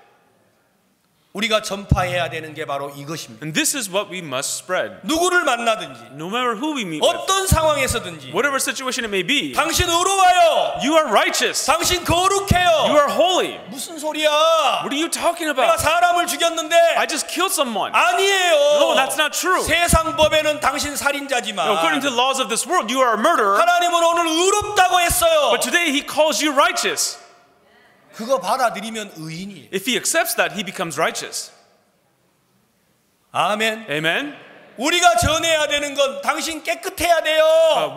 우리가 전파해야 되는 게 바로 이것입니다. And this is what we must spread. 누구를 만나든지, No matter who we meet with, 어떤 상황에서든지, whatever situation it may be, 당신 의로와요. you are righteous. 당신 You 거룩해요. are holy. 무슨 소리야? What are you talking 내가 about? 사람을 죽였는데 I just killed someone. 아니에요. No, that's not true. 세상 법에는 당신 살인자지만 According to the laws of this world, you are a murderer. 하나님은 오늘 의롭다고 했어요. But today he calls you righteous. 그거 받아들이면 의인이에요. If he accepts that, he becomes righteous. 아멘. Amen. 우리가 전해야 되는 건 당신 깨끗해야 돼요.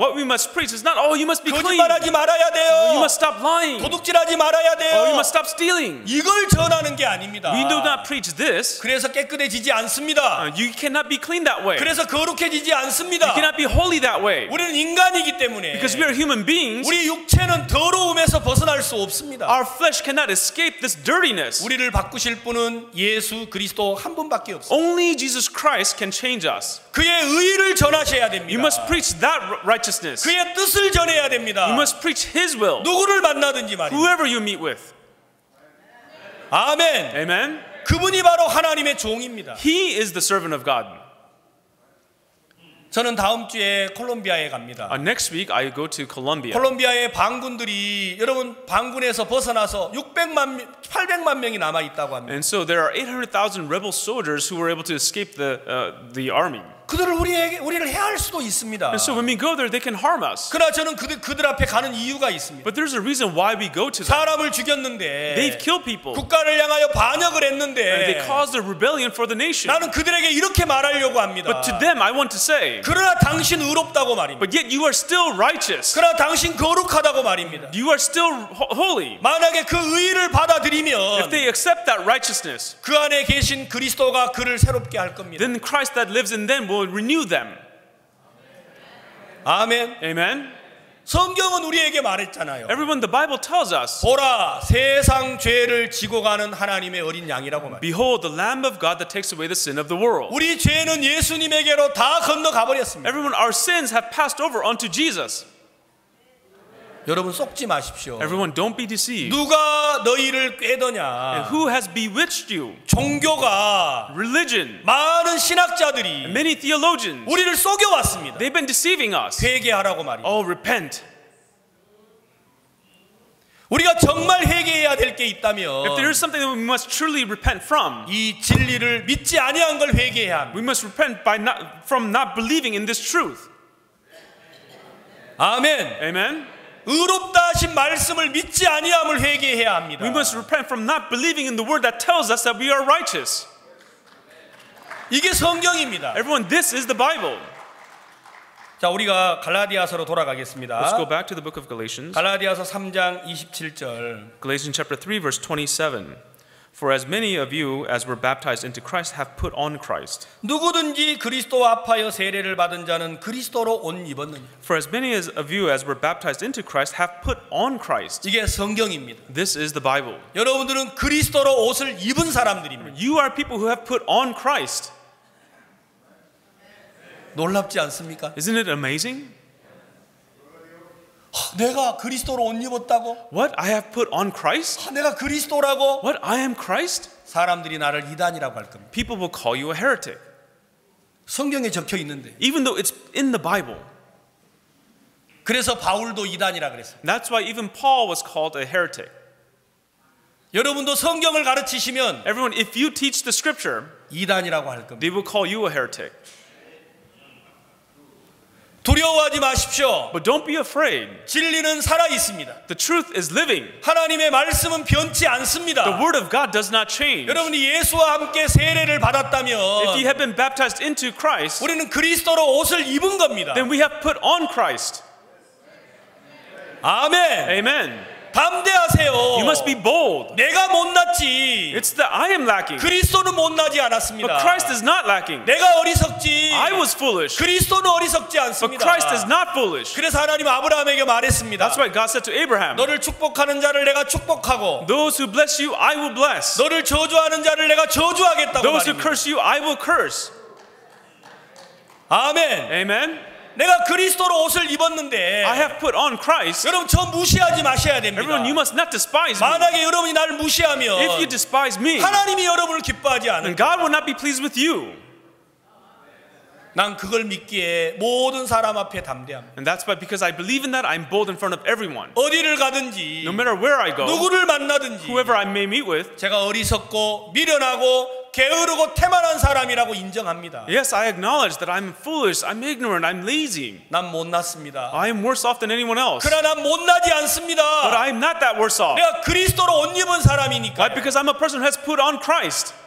What we must preach is not, oh, you must be clean. 거짓말하지 말아야 You 돼요. must stop lying. 도둑질하지 말아야 Oh, you 돼요. must stop stealing. 이걸 전하는 게 아닙니다. We do not preach this. 그래서 깨끗해지지 않습니다. You cannot be clean that way. You 그래서 거룩해지지 않습니다. cannot be holy that way. 우리는 인간이기 때문에 Because we are human beings, 우리 육체는 더러움에서 벗어날 수 없습니다. our flesh cannot escape this dirtiness. 우리를 바꾸실 분은 예수 그리스도 한 분밖에 없습니다. Only Jesus Christ can change us. 그의 의를 전하셔야 됩니다. You must preach that righteousness. 그의 뜻을 전해야 됩니다. You must preach His will. 누구를 만나든지 말이에요. Whoever you meet with. 아멘. Amen. 그분이 바로 하나님의 종입니다. He is the servant of God. 저는 다음 주에 콜롬비아에 갑니다. Next week I go to Colombia. 콜롬비아의 반군들이 여러분 반군에서 벗어나서 800만 명이 남아 있다고 합니다. And so there are 800,000 rebel soldiers who were able to escape the army. 그들을 우리를 해할 수도 있습니다. And so when we go there, they can harm us. 그러나 저는 그들 앞에 가는 이유가 있습니다. But there's a reason why we go to them. 사람을 죽였는데 They've killed people. 국가를 향하여 반역을 And they 했는데 caused a rebellion for the nation. 나는 그들에게 이렇게 말하려고 합니다. But to them I want to say, 그러나 당신 의롭다고 말입니다. but yet you are still righteous. 그러나 당신 거룩하다고 말입니다. You are still holy. 만약에 그 의를 If 받아들이면 they accept that righteousness, 그 안에 계신 그리스도가 그를 새롭게 할 겁니다. then Christ that lives in them will renew them. 아멘. Amen. 성경은 우리에게 말했잖아요. Everyone, the Bible tells us, 보라, 세상 죄를 지고 가는 하나님의 어린 양이라고 말해요. behold, the Lamb of God that takes away the sin of the world. 우리 죄는 예수님에게로 다 건너가 버렸습니다. Everyone, our sins have passed over onto Jesus. 여러분 속지 마십시오. Everyone, don't be deceived. 누가 너희를 꾀더냐? Who has bewitched you? 종교가 Religion. 많은 신학자들이 Many theologians, 우리를 속여왔습니다. they've been deceiving us. 회개하라고 말이에요. Oh, repent. 우리가 정말 회개해야 될 게 If 있다면 there is something that we must truly repent from, 이 진리를 믿지 아니한 걸 회개해야 합니다. we must repent from not believing in this truth. 아멘. Amen. 의롭다 하신 말씀을 믿지 아니함을 회개해야 합니다. We must repent from not believing in the word that tells us that we are righteous. 이게 성경입니다. Everyone, this is the Bible. 자, 우리가 갈라디아서로 돌아가겠습니다. Let's go back to the book of Galatians. 갈라디아서 3장 27절. Galatians chapter 3 verse 27. For as many of you as were baptized into Christ have put on Christ. 누구든지 그리스도와 합하여 세례를 받은 자는 그리스도로 옷 입었느니라. For as many of you as were baptized into Christ have put on Christ. 이게 성경입니다. This is the Bible. 여러분들은 그리스도로 옷을 입은 사람들입니다. You are people who have put on Christ. 놀랍지 않습니까? Isn't it amazing? 내가 그리스도로 옷 입었다고? What? I have put on Christ? 내가 그리스도라고? What? I am Christ? 사람들이 나를 이단이라고 할 겁니다. People will call you a heretic. 성경에 적혀 있는데. Even though it's in the Bible. 그래서 바울도 이단이라 그랬어요. That's why even Paul was called a heretic. 여러분도 성경을 가르치시면 Everyone, if you teach the scripture, 이단이라고 할 겁니다. they will call you a heretic. 두려워하지 마십시오. But don't be afraid. 진리는 살아 있습니다. The truth is living. 하나님의 말씀은 변치 않습니다. The word of God does not change. 여러분이 예수와 함께 세례를 If 받았다면 you have been baptized into Christ, 우리는 그리스도로 옷을 입은 겁니다. then we have put on Christ. 아멘. Amen. 담대하세요. You must be bold. 내가 못났지. It's that I am lacking. 그리스도는 못나지 But 않았습니다. Christ is not lacking. 내가 어리석지. I was foolish. 그리스도는 어리석지 But 않습니다. Christ is not foolish. 그래서 하나님 아브라함에게 말했습니다. That's why God said to Abraham, 너를 축복하는 자를 내가 축복하고 those who bless you, I will bless. 너를 저주하는 자를 내가 저주하겠다고 Those who 말입니다. curse you, I will curse. 아멘. Amen. 내가 그리스도로 옷을 입었는데 I have put on Christ. 여러분 저 무시하지 마셔야 됩니다. Everyone, you must not despise me. 만약에 여러분이 나를 무시하면 If you despise me, 하나님이 여러분을 기뻐하지 then 않을 God will not be pleased with you. 난 그걸 믿기에 모든 사람 앞에 담대합니다. And that's why, because I believe in that, I'm bold in front of everyone. 어디를 가든지 No matter where I go, 누구를 만나든지 whoever I may meet with, 제가 어리석고 미련하고 게으르고 태만한 사람이라고 인정합니다. yes, I acknowledge that I'm foolish, I'm ignorant, I'm lazy. 난 못났습니다. I am worse off than anyone else. 그러나 난 못나지 But 않습니다. I'm not that worse off. 내가 그리스도로 옷 입은 사람이니까. Why? Because I'm a person who has put on Christ.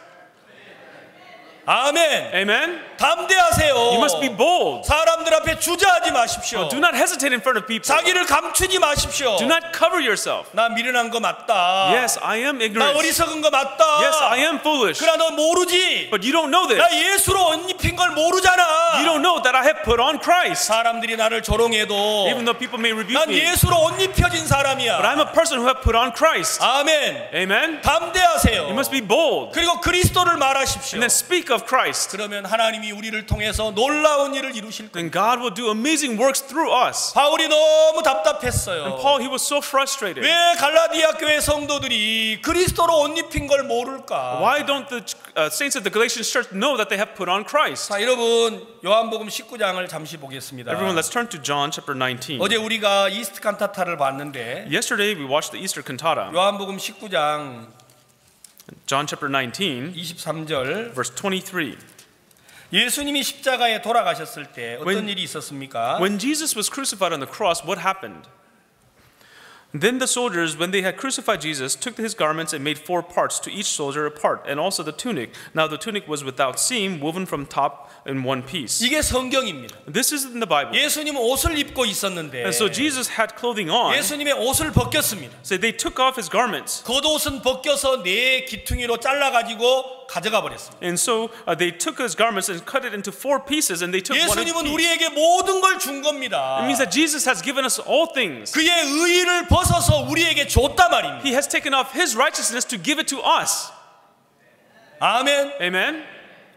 아멘. Amen. 담대하세요. You must be bold. 사람들 앞에 주저하지 마십시오. Do not hesitate in front of people. 자기를 감추지 마십시오. Do not cover yourself. 나 미련한 거 맞다. Yes, I am 나 ignorant. 어리석은 거 맞다. Yes, I am foolish. 그러나 너 모르지. But you don't know this. 나 예수로 옷 입힌 걸 모르잖아. You don't know that I have put on Christ. 사람들이 나를 조롱해도 Even though people may rebuke 난 me, 예수로 옷 입혀진 사람이야. but I'm a person who have put on Christ. 아멘. Amen. 담대하세요. You must be bold. 그리고 그리스도를 말하십시오. And then speak of Christ. 그러면 하나님이 우리를 통해서 놀라운 일을 이루실 Then 겁니다. God will do amazing works through us. 바울이 너무 And 답답했어요. Paul, he was so frustrated. 왜 갈라디아 교회 성도들이 그리스도로 옷 입힌 걸 모를까? Why don't the saints of the Galatian church know that they have put on Christ? 자, 여러분 요한복음 19장을 잠시 보겠습니다. Everyone, let's turn to John chapter 19. 어제 우리가 이스트 칸타타를 봤는데 Yesterday we watched the Easter cantata. 요한복음 19장 John chapter 19, 23절 verse 23. 예수님이 십자가에 돌아가셨을 때 어떤 When- 일이 있었습니까? When Jesus was crucified on the cross, what happened? Then the soldiers, when they had crucified Jesus, took his garments and made 4 parts, to each soldier a part, and also the tunic. Now the tunic was without seam, woven from top in one piece. 이게 성경입니다. This is in the Bible. 예수님은 옷을 입고 있었는데 And so Jesus had clothing on. 예수님의 옷을 벗겼습니다. So they took off his garments. 겉옷은 벗겨서 4 기퉁이로 잘라가지고 가져가 버렸습니다. And so they took his garments and cut it into 4 pieces, and they took one 예수님은 piece. 우리에게 모든 걸 준 겁니다. It means that Jesus has given us all things. 그의 의의를 벗어서 우리에게 줬단 말입니다. He has taken off his righteousness to give it to us. 아멘. Amen?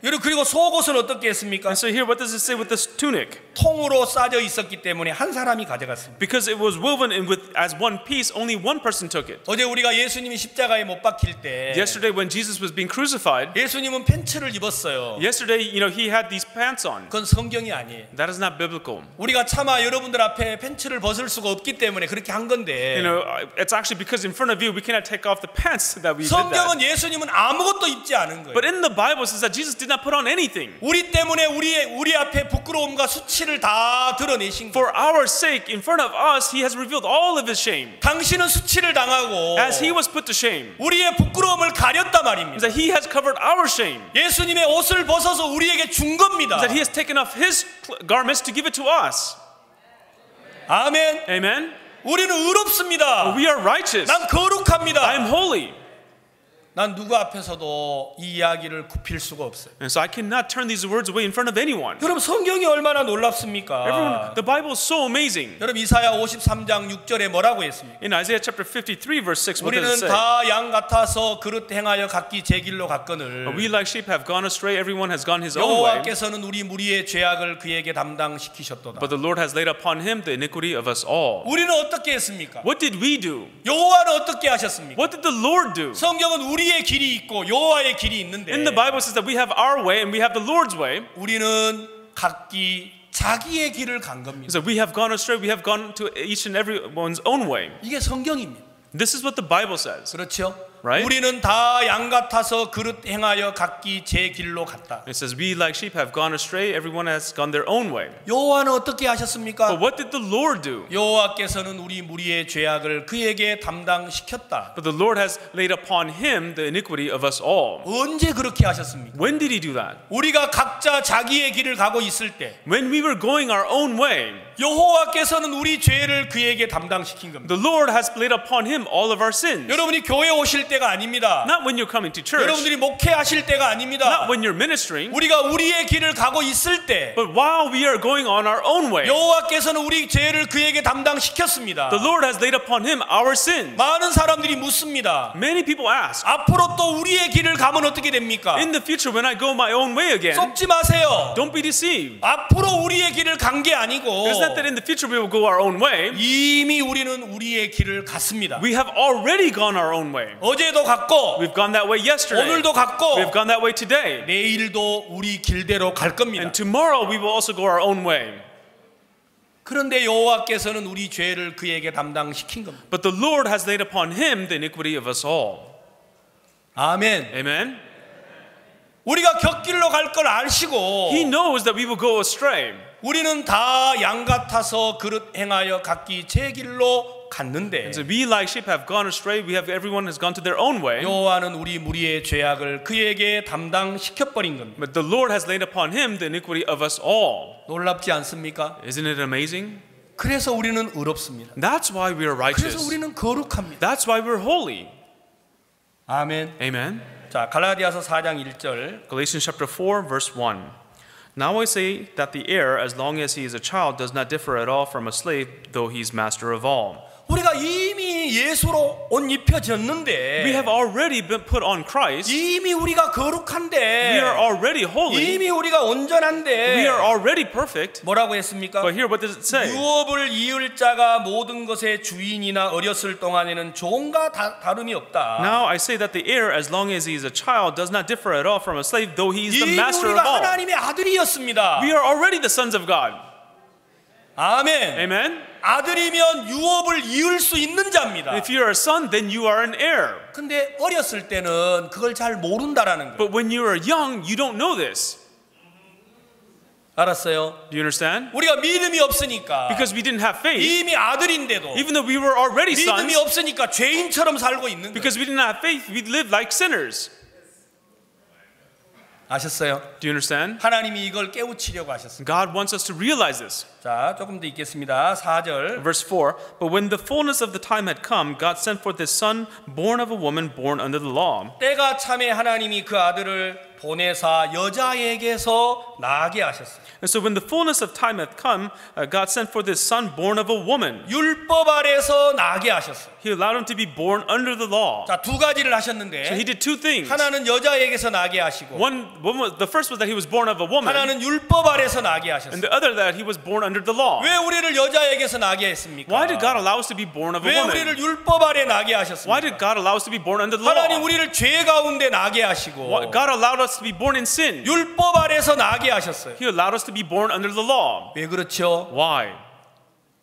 여러분 그리고 속옷은 어떻게 했습니까? And so here, what does it say with this tunic? 통으로 싸져 있었기 때문에 한 사람이 가져갔습니다. Because it was woven in with as one piece, only one person took it. 어제 우리가 예수님이 십자가에 못 박힐 때 Yesterday, when Jesus was being crucified, 예수님은 팬츠를 입었어요. yesterday, he had these pants on. 그건 성경이 아니에요. That is not biblical. 우리가 차마 여러분들 앞에 팬츠를 벗을 수가 없기 때문에 그렇게 한 건데 It's actually because in front of you, we cannot take off the pants that we did that. 성경은 예수님은 아무것도 입지 않은 거예요. But in the Bible, it says that Jesus did not put on anything. 우리 때문에 우리 앞에 부끄러움과 수치를 다 드러내신 거예요. For our sake, in front of us, he has revealed all of his shame. 당신은 수치를 당하고 As he was put to shame, 우리의 부끄러움을 가렸단 is 말입니다. that he has covered our shame. 예수님의 옷을 벗어서 우리에게 준 겁니다. Is that he has taken off his garments to give it to us. 아멘. Amen? 우리는 의롭습니다. We are righteous. 난 거룩합니다. I am holy. 난 누구 앞에서도 이 이야기를 굽힐 수가 없어요. And so I cannot turn these words away in front of anyone. 여러분 성경이 얼마나 놀랍습니까? Everyone, the Bible is so amazing. 여러분 이사야 53장 6절에 뭐라고 했습니까? In Isaiah chapter 53 verse 6, what does 우리는 it say? 다 양 같아서 그릇 행하여 각기 제 길로 갔거늘 We like sheep have gone astray, everyone has gone his own way. 여호와께서는 우리 무리의 죄악을 그에게 담당시키셨도다. But the Lord has laid upon him the iniquity of us all. 우리는 어떻게 했습니까? What did we do? 여호와는 어떻게 하셨습니까? What did the Lord do? 성경은 우리의 길이 있고 여호와의 길이 있는데 In the Bible says that we have our way and we have the Lord's way. 우리는 각기 자기의 길을 간 겁니다. So we have gone astray, we have gone to each and everyone's own way. 이게 성경입니다. This is what the Bible says. 그렇죠? Right? 우리는 다 양 같아서 그릇 행하여 각기 제 길로 갔다. It says we like sheep have gone astray, everyone has gone their own way. 여호와는 어떻게 하셨습니까? But what did the Lord do? 여호와께서는 우리 무리의 죄악을 그에게 담당시켰다. But the Lord has laid upon him the iniquity of us all. 언제 그렇게 하셨습니까? When did he do that? 우리가 각자 자기의 길을 가고 있을 때 When we were going our own way, 여호와께서는 우리 죄를 그에게 담당시킨 겁니다. the Lord has laid upon him all of our sins. 여러분이 교회 오실 때가 아닙니다. Not when you're coming to church, 여러분들이 목회하실 때가 아닙니다. not when you're ministering, 우리가 우리의 길을 가고 있을 때 but while we are going on our own way. 여호와께서는 우리 죄를 그에게 담당시켰습니다. The Lord has laid upon him our sins. 많은 사람들이 묻습니다. Many people ask, 앞으로 또 우리의 길을 가면 어떻게 됩니까? in the future when I go my own way again, 속지 마세요. don't be deceived. 앞으로 우리의 길을 간 게 아니고 It's not that in the future we will go our own way. 이미 우리는 우리의 길을 갔습니다. We have already gone our own way. 어제도 갔고 We've gone that way yesterday. 오늘도 갔고 We've gone that way today. 내일도 우리 길대로 갈 겁니다. And tomorrow we will also go our own way. 그런데 여호와께서는 우리 죄를 그에게 담당시킨 겁니다. But the Lord has laid upon him the iniquity of us all. 아멘. Amen. 우리가 곁길로 갈 걸 아시고 He knows that we will go astray. 우리는 다 양 같아서 그릇 행하여 각기 제 길로 갔는데 So we like sheep have gone astray. Everyone has gone to their own way. 여호와는 우리 무리의 죄악을 그에게 담당시켜 버린 겁니다. But the Lord has laid upon him the iniquity of us all. 놀랍지 않습니까? Isn't it amazing? 그래서 우리는 의롭습니다. That's why we are 그래서 righteous. 우리는 거룩합니다. That's why we're holy. 아멘. Amen. 자, 갈라디아서 4장 1절. Galatians chapter 4 verse 1. Now I say that the heir, as long as he is a child, does not differ at all from a slave, though he is master of all. 우리가 이미 예수로 옷 입혀졌는데 We have already been put on Christ. 이미 우리가 거룩한데 We are already holy. 이미 우리가 온전한데 We are already perfect. 뭐라고 했습니까? But here, what does it say? 유업을 이을 자가 모든 것의 주인이나 어렸을 동안에는 종과 다름이 없다. Now I say that the heir, as long as he is a child, does not differ at all from a slave, though he is the 이미 master of 우리가 all. 하나님의 아들이었습니다. We are already the sons of God. 아멘. Amen. 아들이면 유업을 이을 수 있는 자입니다. If you are a son, then you are an heir. 근데 어렸을 때는 그걸 잘 모른다라는 거예요. But when you are young, you don't know this. 알았어요? Do you understand? 우리가 믿음이 없으니까 Because we didn't have faith, 이미 아들인데도 even though we were already 믿음이 sons, 없으니까 죄인처럼 살고 있는 거예요. because we didn't have faith, we lived like sinners. 아셨어요? Do you understand? 하나님이 이걸 깨우치려고 하셨습니다. God wants us to realize this. 자, 조금 더 읽겠습니다. 4절. Verse 4, But when the fullness of the time had come, God sent forth his son, born of a woman, born under the law. 때가 참에 하나님이 그 아들을 보내사 여자에게서 나게 하셨어요. And so when the fullness of time had come, God sent forth his son, born of a woman. 율법 아래서 나게 하셨어요. He allowed him to be born under the law. 자, 두 가지를 So 하셨는데 he did two things. 하나는 여자에게서 나게 하시고 The first was that he was born of a woman, 하나는 율법 아래서 나게 and 하셨어요. the other that he was born under the law. 왜 우리를 여자에게서 나게 했습니까? Why did God allow us to be born of a 왜 woman? 우리를 율법 아래 나게 Why 하셨습니까? did God allow us to be born under the 하나님 law? 우리를 죄 가운데 나게 하시고 God allowed us to be born in sin. 율법 아래서 나게 하셨어요. He allowed us to be born under the law. 왜 그렇죠? Why?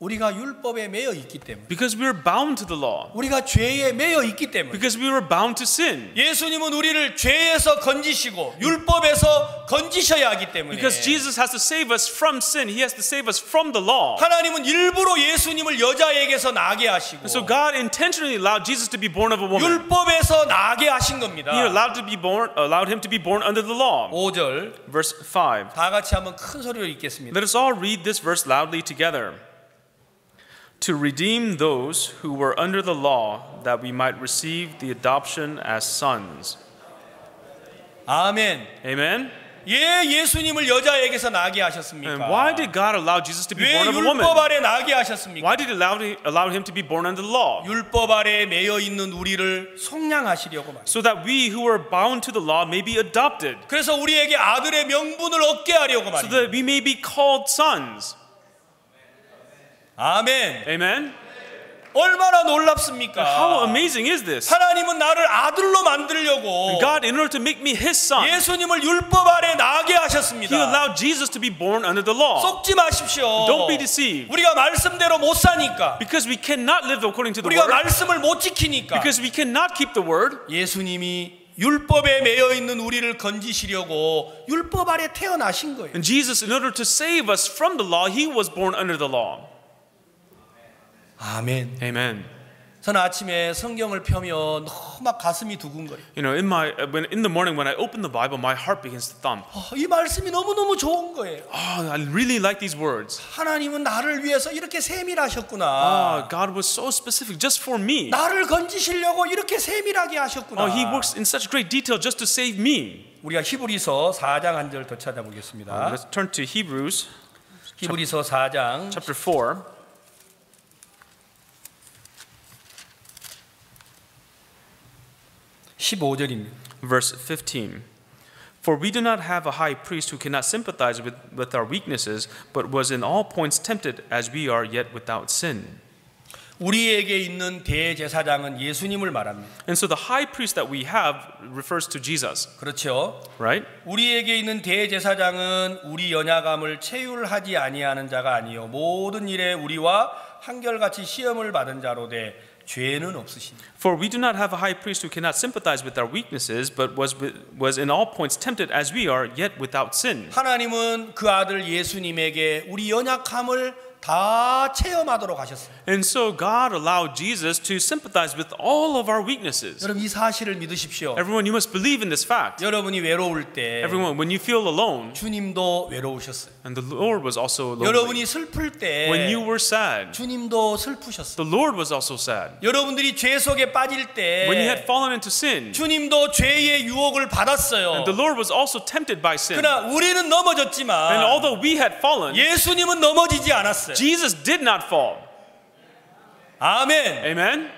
우리가 율법에 매여 있기 때문에. Because we were bound to the law. 우리가 죄에 매여 있기 때문에. Because we were bound to sin. 예수님은 우리를 죄에서 건지시고 율법에서 건지셔야 하기 때문에. Because Jesus has to save us from sin. He has to save us from the law. 하나님은 일부러 예수님을 여자에게서 나게 하시고 And so God intentionally allowed Jesus to be born of a woman. 율법에서 나게 하신 겁니다. He allowed him to be born under the law. 5절 Verse 5. 다 같이 한번 큰 소리로 읽겠습니다. Let us all read this verse loudly together. To redeem those who were under the law, that we might receive the adoption as sons. 아멘. Amen? 예, 예수님을 여자에게서 나게 And 하셨습니까? why did God allow Jesus to be 왜 born of a woman? 율법 아래 나게 하셨습니까? Why did He allow him to be born under the law? 율법 아래 매여 있는 우리를 속량하시려고 말이에요. So that we who are bound to the law may be adopted. 그래서 우리에게 아들의 명분을 얻게 하려고 So 말이에요. that we may be called sons. 아멘. Amen? 얼마나 놀랍습니까? How amazing is this? 하나님은 나를 아들로 만들려고 God, in order to make me His son, 예수님을 율법 아래 나게 He 하셨습니다. allowed Jesus to be born under the law. 속지 마십시오. Don't be deceived. 우리가 말씀대로 못 사니까, Because we cannot live according to the 우리가 word. 말씀을 못 지키니까 Because we cannot keep the word. 예수님이 율법에 매여 있는 우리를 건지시려고 율법 아래 태어나신 거예요. And Jesus, in order to save us from the law, He was born under the law. 아멘. Amen. 저는 아침에 성경을 펴면 너무 막 가슴이 두근거려요. You know, in the morning when I open the Bible, my heart begins to thump. 이 말씀이 너무너무 좋은 거예요. Oh, I really like these words. 하나님은 나를 위해서 이렇게 세밀하셨구나. Oh, God was so specific just for me. 나를 건지시려고 이렇게 세밀하게 하셨구나. Oh, He works in such great detail just to save me. 우리가 히브리서 4장 한 절 더 찾아보겠습니다. Let's turn to Hebrews 히브리서 4장 chapter 4. 15절입니다. Verse 15. For we do not have a high priest who cannot sympathize with our weaknesses, but was in all points tempted as we are, yet without sin. 우리에게 있는 대제사장은 예수님을 말합니다. And so the high priest that we have refers to Jesus, 그렇죠? right? 우리에게 있는 대제사장은 우리 연약함을 체휼하지 아니하는 자가 아니요 모든 일에 우리와 한결같이 시험을 받은 자로 돼 죄는 없으십니다. For we do not have a high priest who cannot sympathize with our weaknesses, but was in all points tempted as we are, yet without sin. 하나님은 그 아들 예수님에게 우리 연약함을 다 체험하도록 하셨어요. And so God allowed Jesus to sympathize with all of our weaknesses. 여러분 이 사실을 믿으십시오. Everyone, you must believe in this fact. 여러분이 외로울 때 Everyone, when you feel alone, 주님도 외로우셨어요. and the Lord was also lonely. 여러분이 슬플 때 When you were sad, 주님도 슬프셨어요. the Lord was also sad. 여러분들이 죄 속에 빠질 때 When you had fallen into sin, 주님도 죄의 유혹을 받았어요. and the Lord was also tempted by sin. 그러나 우리는 And 넘어졌지만 although we had fallen, 예수님은 넘어지지 않았어요. Jesus did not fall. 아멘. Amen?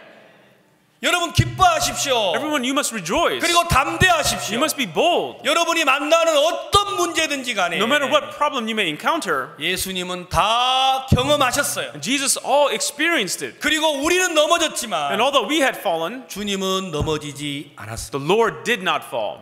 여러분 기뻐하십시오. Everyone, you must rejoice. 그리고 담대하십시오. You must be bold. 여러분이 만나는 어떤 문제든지 간에 No matter what problem you may encounter, 예수님은 다 경험하셨어요. Jesus all experienced it. 그리고 우리는 And 넘어졌지만 although we had fallen, 주님은 넘어지지 않았어요. the Lord did not fall.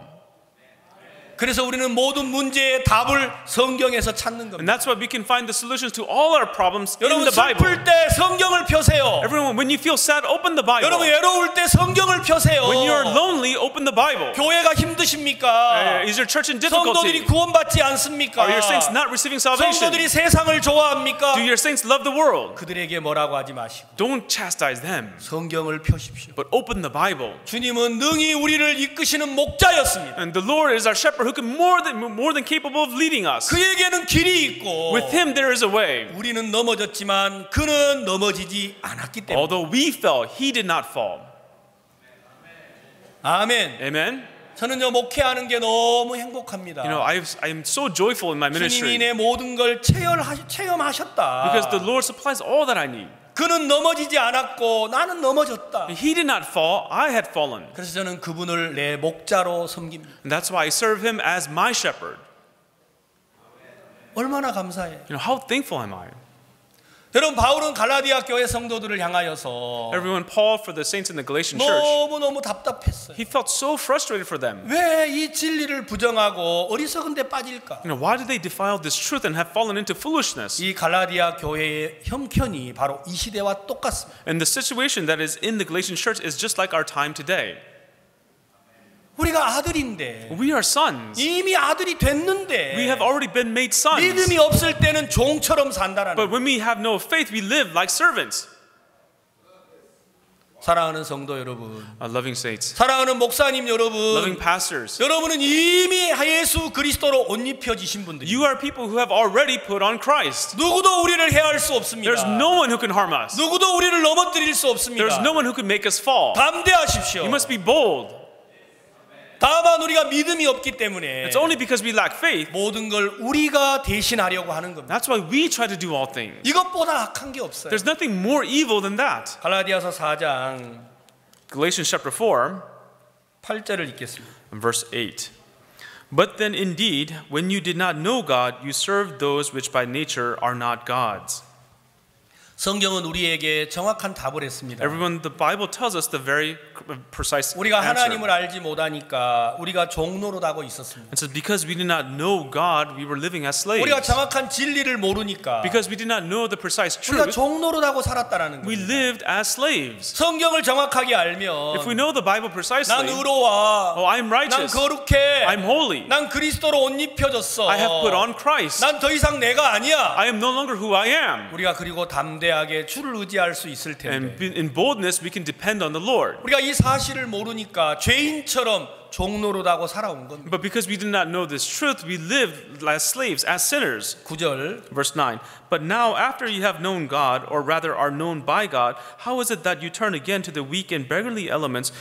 그래서 우리는 모든 문제의 답을 성경에서 찾는 And 겁니다. that's why we can find the solutions to all our problems in 여러분 the Bible. 슬플 때 성경을 펴세요. Everyone, when you feel sad, open the Bible. 여러분 외로울 때 성경을 펴세요. When you're lonely, open the Bible. 교회가 힘드십니까? Is your church in 성도들이 difficulty? 구원받지 않습니까? Are your saints not receiving salvation? 성도들이 세상을 좋아합니까? Do your saints love the world? 그들에게 뭐라고 하지 마시고 Don't chastise them, 성경을 펴십시오. but open the Bible. 주님은 능히 우리를 이끄시는 목자였습니다. And the Lord is our shepherd who can more than capable of leading us. 그에게는 길이 있고 With him there is a way. 우리는 넘어졌지만 그는 넘어지지 않았기 때문에. Although we fell, he did not fall. 아멘. Amen. 저는요 목회하는 게 너무 행복합니다. You know, I am so joyful in my 주님이 ministry 내 모든 걸 체험하셨다. because the Lord supplies all that I need. 그는 넘어지지 않았고 나는 넘어졌다. He did not fall, I had fallen. 그래서 저는 그분을 내 목자로 섬깁니다. And that's why I serve him as my shepherd. 얼마나 감사해. You know, how thankful am I? 여러분 바울은 갈라디아 교회 성도들을 향하여서 Everyone, Paul, for the saints in the Galatian church, 너무너무 답답했어요. he felt so frustrated for them. 왜 이 진리를 부정하고 어리석은 데 빠질까? You know, why did they defile this truth and have fallen into foolishness? 이 갈라디아 교회의 형편이 바로 이 시대와 똑같습니다. And the situation that is in the Galatian church is just like our time today. 우리가 아들인데 We are sons. 이미 아들이 됐는데 We have already been made sons. 믿음이 없을 때는 종처럼 산다라는 But when we have no faith, we live like servants. 사랑하는 성도 여러분, Loving saints, 사랑하는 목사님 loving 여러분, pastors, 여러분은 이미 예수 그리스도로 옷 입혀지신 분들. you are people who have already put on Christ. 누구도 우리를 해할 수 없습니다. There's no one who can harm us. 누구도 우리를 넘어뜨릴 수 없습니다. There's no one who can make us fall. 담대하십시오. You must be bold. 다만 우리가 믿음이 없기 때문에 It's only because we lack faith. 모든 걸 우리가 대신하려고 하는 겁니다. That's why we try to do all things. 이것보다 악한 게 없어요. There's nothing more evil than that. 갈라디아서 4장 Galatians chapter 4, 8절을 읽겠습니다. verse 8. But then indeed, when you did not know God, you served those which by nature are not God's. 성경은 우리에게 정확한 답을 했습니다. Everyone, the Bible tells us the very precise 우리가 answer. 하나님을 알지 못하니까 우리가 종노릇하고 있었습니다. And so because we did not know God, we were living as slaves. 우리가 정확한 진리를 모르니까 Because we did not know the precise 우리가 truth, 종노릇하고 살았다라는 we 거예요. lived as slaves. 성경을 정확하게 If 알면 we know the Bible 난 precisely, 의로워, oh, I'm 난 righteous, 거룩해, I'm holy, 난 그리스도로 옷 입혀졌어, I have put on Christ, 난 더 이상 내가 아니야. I am no longer who I am. 우리가 그리고 담대하게 주를 의지할 수 있을 And 텐데 in boldness, we can depend on the Lord. 우리가 이 사실을 모르니까 죄인처럼 종노릇하고 살아온 겁니다. But because we did not know this truth, we lived as slaves, as sinners. 9절 Verse 9. But now, after you have known God, or rather are known by God, how is it that you turn again to the weak and beggarly elements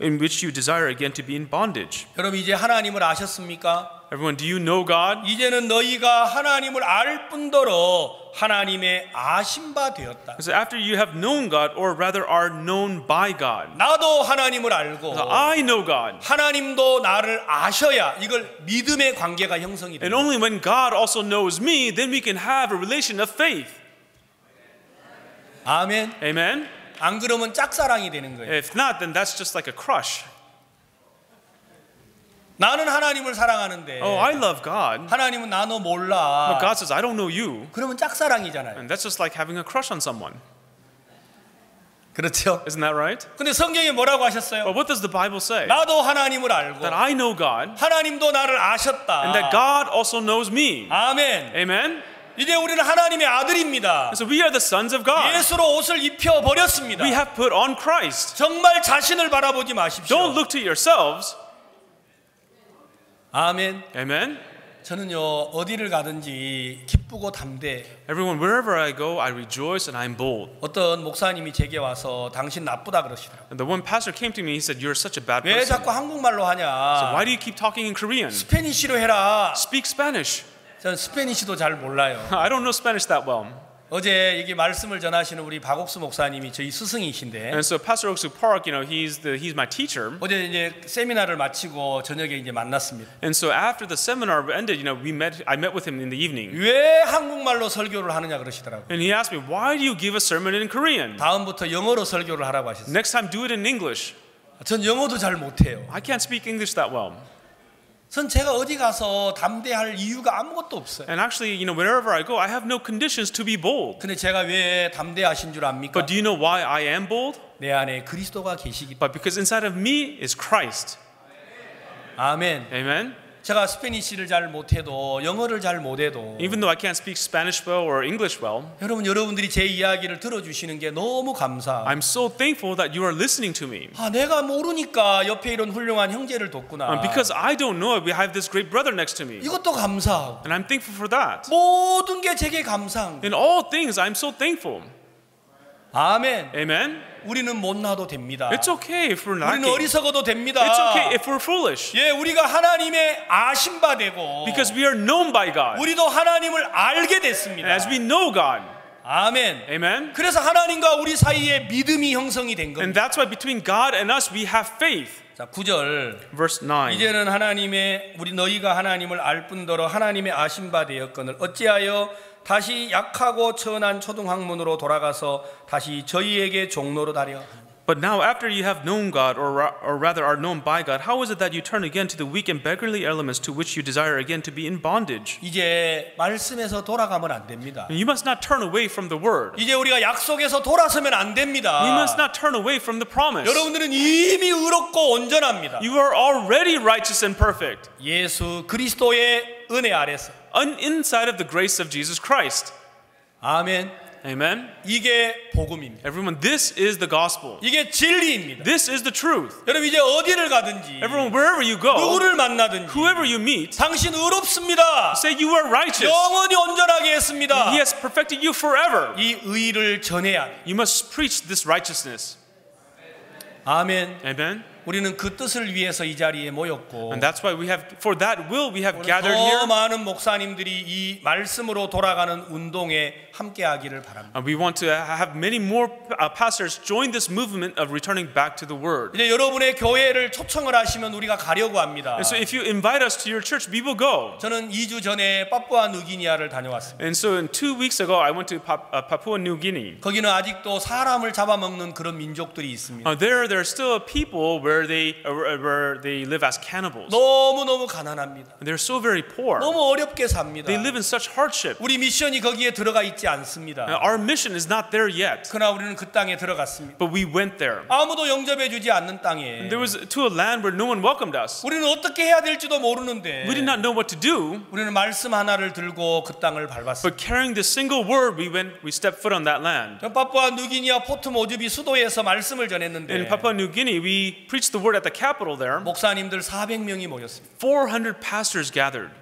in which you desire again to be in bondage? 여러분 이제 하나님을 아셨습니까? Everyone, do you know God? 이제는 너희가 하나님을 알 뿐더러 하나님의 아신 바 되었다. So after you have known God, or rather are known by God, 나도 하나님을 알고 so I know God. 하나님도 나를 아셔야 이걸 믿음의 관계가 형성이 And 됩니다. only when God also knows me, then we can have a relation of faith. 아멘. Amen? 안 그러면 짝사랑이 되는 거예요. If not, then that's just like a crush. 나는 하나님을 사랑하는데 Oh, I love God. 하나님은 나 너 But 몰라. God says, I don't know you. 그러면 짝사랑이잖아요. And that's just like having a crush on someone. 그렇죠? Isn't that right? 근데 성경이 뭐라고 하셨어요? But what does the Bible say? 나도 하나님을 알고 That I know God, 하나님도 나를 아셨다. and that God also knows me. 아멘. Amen? 이제 우리는 하나님의 아들입니다. And so we are the sons of God. 예수로 옷을 입혀 버렸습니다. We have put on Christ. 정말 자신을 바라보지 마십시오. Don't look to yourselves. 아멘. Amen? 저는요 어디를 가든지 기쁘고 담대. Everyone, wherever I go, I rejoice and I'm bold. 어떤 목사님이 제게 와서 당신 나쁘다 그러시더라고요. And the one pastor came to me, he said, you're such a bad 왜 person. 자꾸 한국말로 So 하냐? why do you keep talking in Korean? 스페니쉬로 해라. Speak Spanish. 전 스페니쉬도 잘 몰라요. I don't know Spanish that well. 어제 이게 말씀을 전하시는 우리 박옥수 목사님이 저희 스승이신데 And so Pastor Oksu Park, you know, he's my teacher. 어제 이제 세미나를 마치고 저녁에 이제 만났습니다. And so after the seminar ended, you know, I met with him in the evening. 왜 한국말로 설교를 하느냐 그러시더라고요. And he asked me, why do you give a sermon in Korean? 다음부터 영어로 설교를 하라고 하셨어요. Next time, do it in English. 전 영어도 잘 못해요. I can't speak English that well. 전 제가 어디 가서 담대할 이유가 아무것도 없어요. And actually, wherever I go, I have no conditions to be bold. 근데 제가 왜 담대하신 줄 압니까? But do you know why I am bold? 내 안에 그리스도가 계시기 때문에. But because inside of me is Christ. 아멘. Amen. 제가 스페니쉬를 잘 못해도 영어를 잘 못해도 Even though I can't speak Spanish well or English well, 여러분들이 제 이야기를 들어주시는 게 너무 감사. I'm so thankful that you are listening to me. 내가 모르니까 옆에 이런 훌륭한 형제를 돕구나. Because I don't know it, we have this great brother next to me. 이것도 감사하고 And I'm thankful for that. 모든 게 제게 감사한. In all things, I'm so thankful. 아멘. Amen. 우리는 못나도 됩니다. It's okay if we're 우리는 lacking. 어리석어도 됩니다. It's okay if we're foolish. 예, 우리가 하나님의 아심바 되고 Because we are known by God. 우리도 하나님을 알게 됐습니다. As we know God. 아멘. Amen. 그래서 하나님과 우리 사이에 믿음이 형성이 된 And 겁니다. that's why between God and us, we have faith. 자, 9절. Verse 9. 이제는 우리 너희가 하나님을 알 뿐더러 하나님의 아심바 되었거늘 어찌하여 다시 약하고 천한 초등학문으로 돌아가서 다시 저희에게 종로로 다려. But now after you have known God, or rather are known by God, how is it that you turn again to the weak and beggarly elements to which you desire again to be in bondage? 이제 말씀에서 돌아가면 안 됩니다. You must not turn away from the word. 이제 우리가 약속에서 돌아서면 안 됩니다. We must not turn away from the promise. 여러분들은 이미 의롭고 온전합니다. You are already righteous and perfect. 예수 그리스도의 은혜 아래서. Inside of the grace of Jesus Christ. 아멘. Amen. 이게 복음입니다. Everyone, this is the gospel. 이게 진리입니다. This is the truth. 여러분 이제 어디를 가든지 Everyone, wherever you go, 누구를 만나든지 whoever you meet, 당신 의롭습니다. say you are righteous. 영원히 온전하게 했습니다. He has perfected you forever. 이 의를 전해야 합니다. You must preach this righteousness. 아멘. Amen. 우리는 그 뜻을 위해서 이 자리에 모였고 And that's why for that will we have 오늘 gathered 더 here. 많은 목사님들이 이 말씀으로 돌아가는 운동에 함께하기를 바랍니다. And we want to have many more pastors join this movement of returning back to the word. 이제 여러분의 교회를 초청을 하시면 우리가 가려고 합니다. And so if you invite us to your church, we will go. 저는 2주 전에 파푸아 누기니아를 다녀왔습니다. And so 2 weeks ago, I went to Papua New Guinea. 거기는 아직도 사람을 잡아먹는 그런 민족들이 있습니다. There are still people where they live as cannibals. 너무너무 가난합니다. They're so very poor. 너무 어렵게 삽니다. They live in such hardship. 우리 미션이 거기에 들어가 있지 않습니다. Our mission is not there yet, 그러나 우리는 그 땅에 들어갔습니다. but we went there. 아무도 영접해 주지 않는 땅에 There was to a land where no one welcomed us. 우리는 어떻게 해야 될지도 모르는데 We did not know what to do, 우리는 말씀 하나를 들고 그 땅을 밟았습니다. but carrying this single word, we stepped foot on that land. 저 파푸아 누기니아 포트 모즈비 수도에서 말씀을 전했는데 In Papua New Guinea, we preached the word at the capital there. 목사님들 400명이 모였습니다. 400 pastors gathered.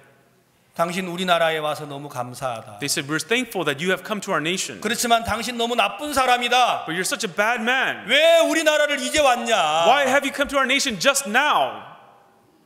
당신 우리나라에 와서 너무 감사하다. They said, we're thankful that you have come to our nation. 그렇지만 당신 너무 나쁜 사람이다. But you're such a bad man. 왜 우리나라를 이제 왔냐? Why have you come to our nation just now?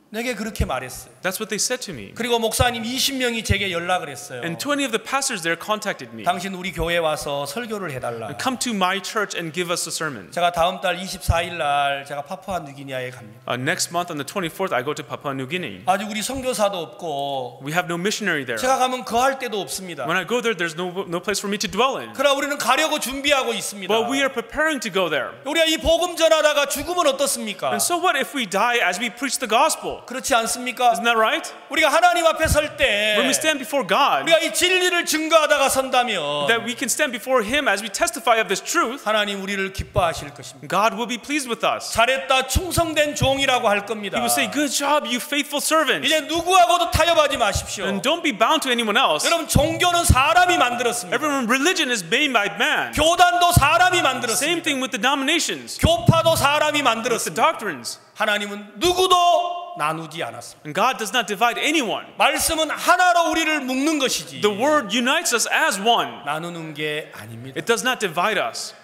내게 그렇게 말했어요. That's what they said to me. 그리고 목사님 20명이 제게 연락을 했어요. And 20 of the pastors there contacted me. 당신 우리 교회 와서 설교를 해달라. Come to my church and give us a sermon. 제가 다음 달 24일 날 제가 파푸아 뉴기니아에 갑니다. Next month on the 24th, I go to Papua New Guinea. 아직 우리 선교사도 없고 We have no missionary there. 제가 가면 거할 데도 없습니다. When I go there, there's no place for me to dwell in. 그러나 우리는 가려고 준비하고 있습니다. But we are preparing to go there. 우리가 이 복음 전하다가 죽으면 어떻습니까? And so what if we die as we preach the gospel? 그렇지 않습니까? Isn't that right? 우리가 하나님 앞에 설 때 When we stand before God, 우리가 이 진리를 증거하다가 선다면 that we can stand before Him as we testify of this truth, 하나님 우리를 기뻐하실 것입니다. God will be pleased with us. 잘했다 충성된 종이라고 할 겁니다. He will say, good job, you faithful servant. 이제 누구하고도 타협하지 마십시오. And don't be bound to anyone else. 여러분 종교는 사람이 만들었습니다. Everyone, religion is made by man. 교단도 사람이 Same 만들었습니다. thing with the denominations, 교파도 사람이 with the 만들었습니다. doctrines. 하나님은 누구도 나누지 않았습니다. And God does not divide anyone. 말씀은 하나로 우리를 묶는 것이지 The word unites us as one. 나누는 게 아닙니다. It does not divide us.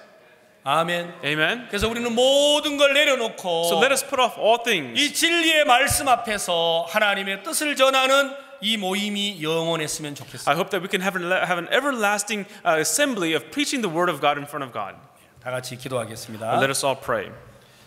아멘. Amen. 그래서 우리는 모든 걸 내려놓고 So let us put off all things. 이 진리의 말씀 앞에서 하나님의 뜻을 전하는 이 모임이 영원했으면 좋겠습니다. I hope that we can have an everlasting assembly of preaching the word of God in front of God. 다 같이 기도하겠습니다. Let us all pray.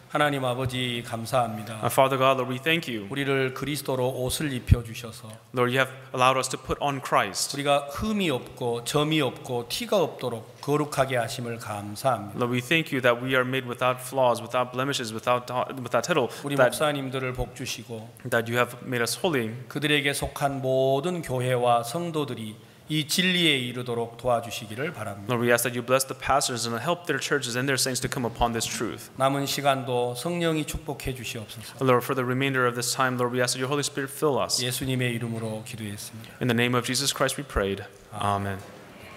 하나님 아버지 감사합니다. Father God, Lord, we thank you. 우리를 그리스도로 옷을 입혀 주셔서 Lord, you have allowed us to put on Christ. 우리가 흠이 없고 점이 없고 티가 없도록 거룩하게 하심을 감사합니다. Lord, we thank you that we are made without flaws, without blemishes, without tittle, 우리 that, 목사님들을 복 주시고 that you have made us holy. 그들에게 속한 모든 교회와 성도들이 이 진리에 이르도록 도와주시기를 바랍니다. Lord, we ask that you bless the pastors and help their churches and their saints to come upon this truth. 남은 시간도 성령이 축복해 주시옵소서. Lord, for the remainder of this time, Lord, we ask that your Holy Spirit fill us. 예수님의 이름으로 기도했습니다. In the name of Jesus Christ we prayed. Amen.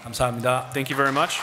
감사합니다. Thank you very much.